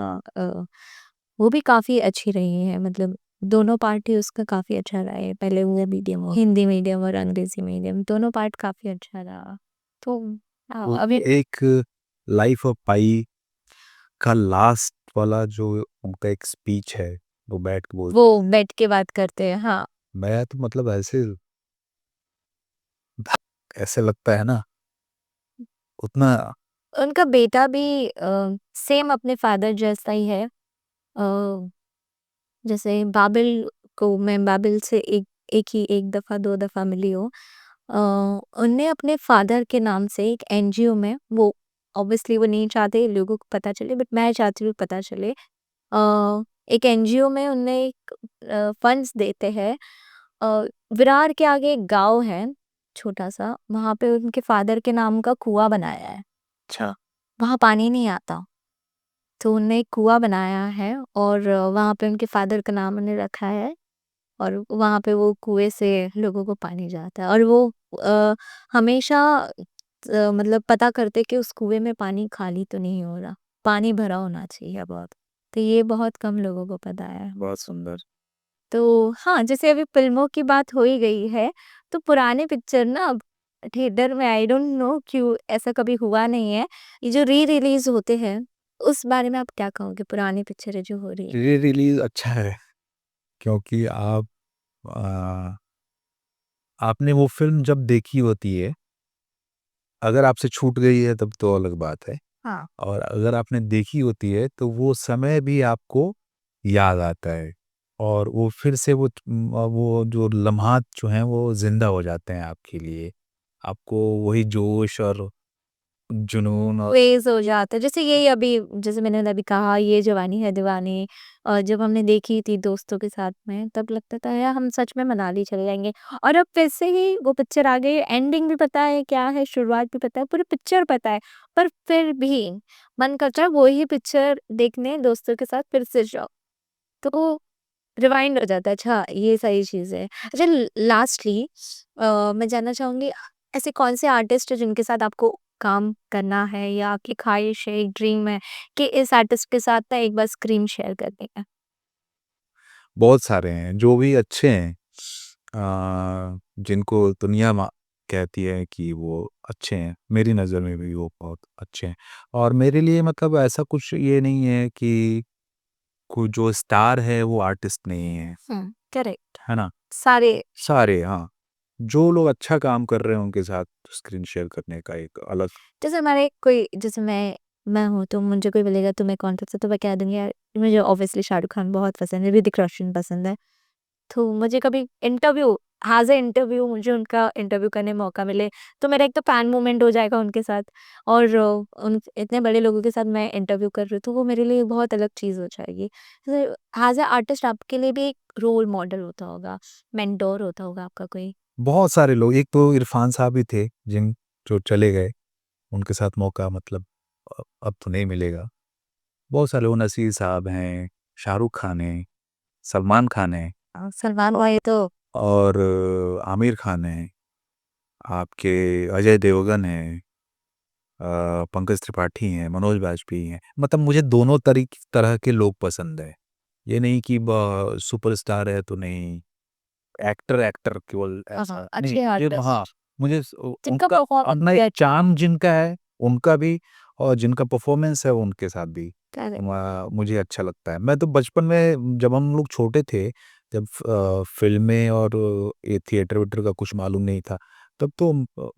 वो भी काफ़ी अच्छी रही है, मतलब दोनों पार्ट ही उसका काफ़ी अच्छा रहा है। पहले हुआ मीडियम और हिंदी मीडियम और अंग्रेजी मीडियम दोनों पार्ट काफ़ी अच्छा रहा। तो वो अभी एक लाइफ़ ऑफ पाई का लास्ट वाला जो उनका एक स्पीच है, वो बैठ के बोल, वो बैठ के बात करते हैं, हाँ। मैं तो मतलब ऐसे ऐसे लगता है ना, उतना। उनका बेटा भी सेम अपने फादर जैसा ही है। जैसे बाबिल को मैं बाबिल से एक ही एक दफ़ा 2 दफ़ा मिली हूँ। उनने अपने फ़ादर के नाम से एक एनजीओ में वो ऑब्वियसली वो नहीं चाहते लोगों को पता चले बट मैं चाहती हूँ पता चले। एक एनजीओ में उनने एक फंड्स देते हैं। विरार के आगे एक गाँव है छोटा-सा, वहाँ पे उनके फ़ादर के नाम का कुआँ बनाया है। अच्छा। वहाँ पानी नहीं आता। तो उनने एक कुआँ बनाया है और वहाँ पे उनके फ़ादर का नाम उन्होंने रखा है और वहाँ पे वो कुएँ से लोगों को पानी जाता है और वो हमेशा मतलब पता करते कि उस कुएँ में पानी खाली तो नहीं हो रहा, पानी भरा होना चाहिए बहुत। तो ये बहुत कम लोगों को पता है। बहुत सुंदर। तो हाँ, जैसे अभी फ़िल्मों की बात हो ही गई है, तो पुराने पिक्चर ना अब थिएटर में आई डोंट नो क्यों ऐसा कभी हुआ नहीं है। ये जो री-रिलीज़ होते हैं, उस बारे में आप क्या कहोगे पुरानी पिक्चरें जो हो रही हैं? री-रिलीज़ अच्छा है, क्योंकि आप अ, आपने वो फ़िल्म जब देखी होती है, अगर आपसे छूट गई है तब तो अलग बात है। हाँ। और अगर आपने देखी होती है तो वो समय भी आपको याद आता है, और वो फिर से वो जो लम्हात जो हैं वो ज़िंदा हो जाते हैं आपके लिए। आपको वही जोश और जुनून और क्रेज़ हो जाता है। जैसे यही अभी जैसे मैंने अभी कहा ये जवानी है दीवानी जब हमने देखी थी दोस्तों के साथ में तब लगता था यार हम सच में मनाली चले जाएँगे और अब वैसे ही वो पिक्चर आ गई एंडिंग भी पता है क्या है, शुरुआत भी पता है, पूरी पिक्चर पता है, पर फिर भी मन करता है वो ही पिक्चर देखने दोस्तों के साथ फिर से जाओ। तो रिवाइंड हो जाता है अच्छा ये सही चीज़ है। अच्छा लास्टली मैं जानना चाहूँगी ऐसे कौन से आर्टिस्ट हैं जिनके साथ आपको काम करना है या आपकी ख़्वाहिश है, एक ड्रीम है कि इस आर्टिस्ट के साथ ना एक बार स्क्रीन शेयर करनी है? बहुत सारे हैं, जो भी अच्छे हैं, जिनको दुनिया कहती है कि वो अच्छे हैं, मेरी नज़र में भी वो बहुत अच्छे हैं। और मेरे लिए मतलब ऐसा कुछ ये नहीं है कि कोई जो स्टार है वो आर्टिस्ट नहीं है, करेक्ट। है ना? सारे सारे, हाँ, जो लोग अच्छा काम कर रहे हैं उनके साथ स्क्रीन शेयर करने का एक अलग। जैसे हमारे कोई जैसे मैं हूँ तो मुझे कोई बोलेगा तुम्हें कौन पसंद है तो मैं कह दूँगी यार मुझे ऑब्वियसली शाहरुख खान बहुत पसंद है, ऋतिक रोशन पसंद है। तो मुझे कभी इंटरव्यू एज़ अ इंटरव्यू मुझे उनका इंटरव्यू करने मौका मिले, तो मेरा एक तो फैन मोमेंट हो जाएगा उनके साथ और उन इतने बड़े लोगों के साथ मैं इंटरव्यू कर रही हूँ, तो वो मेरे लिए बहुत अलग चीज़ हो जाएगी। एज़ अ आर्टिस्ट आपके लिए भी एक रोल मॉडल होता होगा, मेंटर होता होगा आपका कोई? बहुत सारे लोग, एक तो इरफान साहब भी थे जिन जो चले गए, उनके साथ मौका मतलब अब तो नहीं मिलेगा। बहुत सारे, वो नसीर साहब हैं, शाहरुख खान हैं, सलमान खान हैं सलमान भाई तो और आमिर खान हैं, आपके अजय देवगन हैं, पंकज त्रिपाठी हैं, मनोज बाजपेयी हैं। मतलब मुझे दोनों तरह के लोग पसंद हैं। ये नहीं कि सुपरस्टार है तो नहीं, एक्टर एक्टर केवल हाँ, हाँ, ऐसा नहीं, अच्छे मुझे हाँ, आर्टिस्ट मुझे जिनका उनका परफॉर्मेंस अपना भी एक अच्छा चार्म जिनका है, उनका भी, और जिनका परफॉर्मेंस है उनके साथ भी करेक्ट। मुझे अच्छा लगता है। मैं तो बचपन में जब हम लोग छोटे थे, जब फिल्में और ये थिएटर वेटर का कुछ मालूम नहीं था, तब तो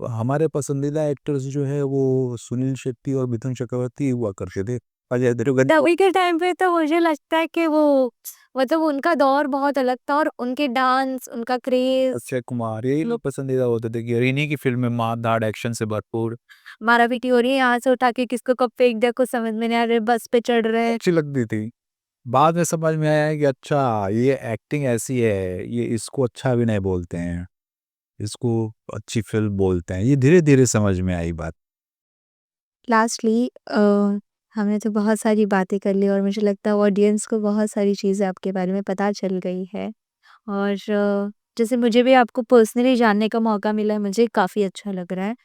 हमारे पसंदीदा एक्टर्स जो है वो सुनील शेट्टी और मिथुन चक्रवर्ती हुआ करते थे। अजय देवगन तभी के टाइम पे तो मुझे लगता है कि वो मतलब उनका दौर बहुत अलग था और उनके डांस, उनका क्रेज़ अक्षय कुमार, यही लोग पसंदीदा होते थे कि इन्हीं की फिल्में मार धाड़ एक्शन से भरपूर मारा-पीटी हो रही है, यहाँ से उठा के किसको कब फेंक दिया कुछ समझ में नहीं आ रहा है, बस पे चढ़ रहे हैं। अच्छी लगती थी। बाद में समझ में आया कि अच्छा ये एक्टिंग ऐसी है, ये इसको अच्छा अभिनय बोलते हैं, इसको अच्छी फ़िल्म बोलते हैं। ये धीरे-धीरे समझ में आई बात। लास्टली हमने तो बहुत सारी बातें कर ली और मुझे लगता है ऑडियंस को बहुत सारी चीज़ें आपके बारे में पता चल गई है और जैसे मुझे भी आपको पर्सनली जानने का मौका मिला है, मुझे काफ़ी अच्छा लग रहा है।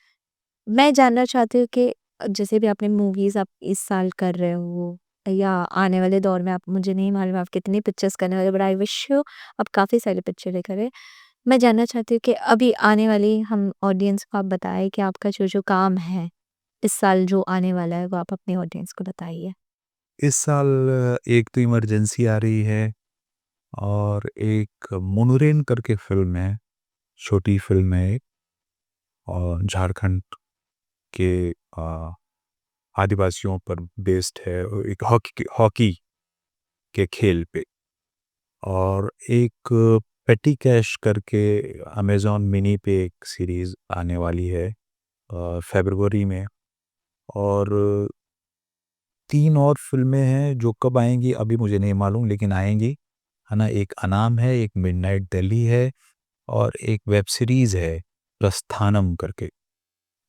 मैं जानना चाहती हूँ कि जैसे भी आपने मूवीज़ आप इस साल कर रहे हो या आने वाले दौर में आप मुझे नहीं मालूम आप कितनी पिक्चर्स करने वाले हो बट आई विश यू आप काफ़ी सारी पिक्चरें करें। मैं जानना चाहती हूँ कि अभी आने वाली हम ऑडियंस को आप बताएँ कि आपका जो काम है, इस साल जो आने वाला है वो आप अपनी ऑडियंस को बताइए? इस साल एक तो इमरजेंसी आ रही है और एक मुनरेन करके फ़िल्म है, छोटी फ़िल्म है एक, और झारखंड के आदिवासियों पर बेस्ड है, और एक हॉकी के खेल पे। और एक पेटी कैश करके अमेज़न मिनी पे एक सीरीज़ आने वाली है फ़रवरी में। और 3 और फ़िल्में हैं जो कब आएँगी अभी मुझे नहीं मालूम, लेकिन आएँगी, है ना? एक अनाम है, एक मिडनाइट दिल्ली है और एक वेब सीरीज़ है प्रस्थानम करके।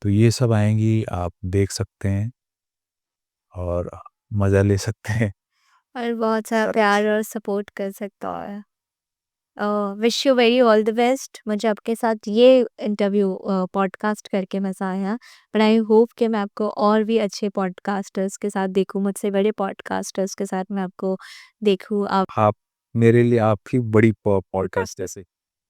तो ये सब आएँगी, आप देख सकते हैं और मज़ा ले सकते हैं। और बहुत सारा प्यार और सपोर्ट कर सकता है। Wish you very all the best. मुझे आपके साथ ये इंटरव्यू पॉडकास्ट करके मज़ा आया। बट आई होप कि मैं आपको और भी अच्छे पॉडकास्टर्स के साथ देखूँ, मुझसे बड़े पॉडकास्टर्स के साथ मैं आपको देखूँ। आप आप मेरे लिए आप ही बड़ी पॉडकास्ट जैसे।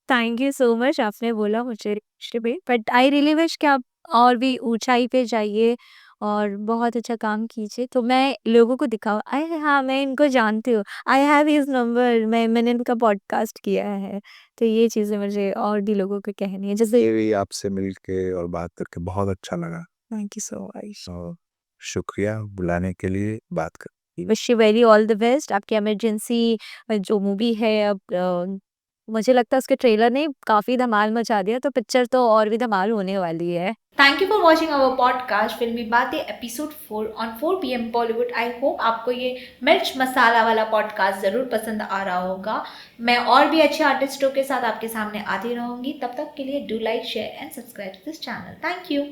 थैंक यू सो मच आपने बोला मुझे भी बट आई रियली विश कि आप और भी ऊँचाई पे जाइए और बहुत अच्छा काम कीजिए। तो मैं लोगों को दिखाऊँ अरे हाँ, मैं इनको जानती हूँ। आई हैव हिज़ नंबर मैंने इनका पॉडकास्ट किया है। तो ये चीज़ें मुझे और भी लोगों को कहनी है। जैसे ये भी आपसे मिलके और बात करके बहुत अच्छा लगा। Thank you so much. और शुक्रिया बुलाने के लिए, बात कर wish you very all the best आपकी इमरजेंसी जो मूवी है अब मुझे लगता है उसके ट्रेलर ने काफ़ी धमाल मचा दिया तो पिक्चर तो और भी धमाल होने वाली है। Thank you for watching our podcast फिल्मी बातें episode 4 on 4 PM Bollywood. I hope आपको ये मिर्च मसाला वाला पॉडकास्ट ज़रूर पसंद आ रहा होगा। मैं और भी अच्छे आर्टिस्टों के साथ आपके सामने आती रहूँगी। तब तक के लिए do like share and subscribe this channel. Thank you.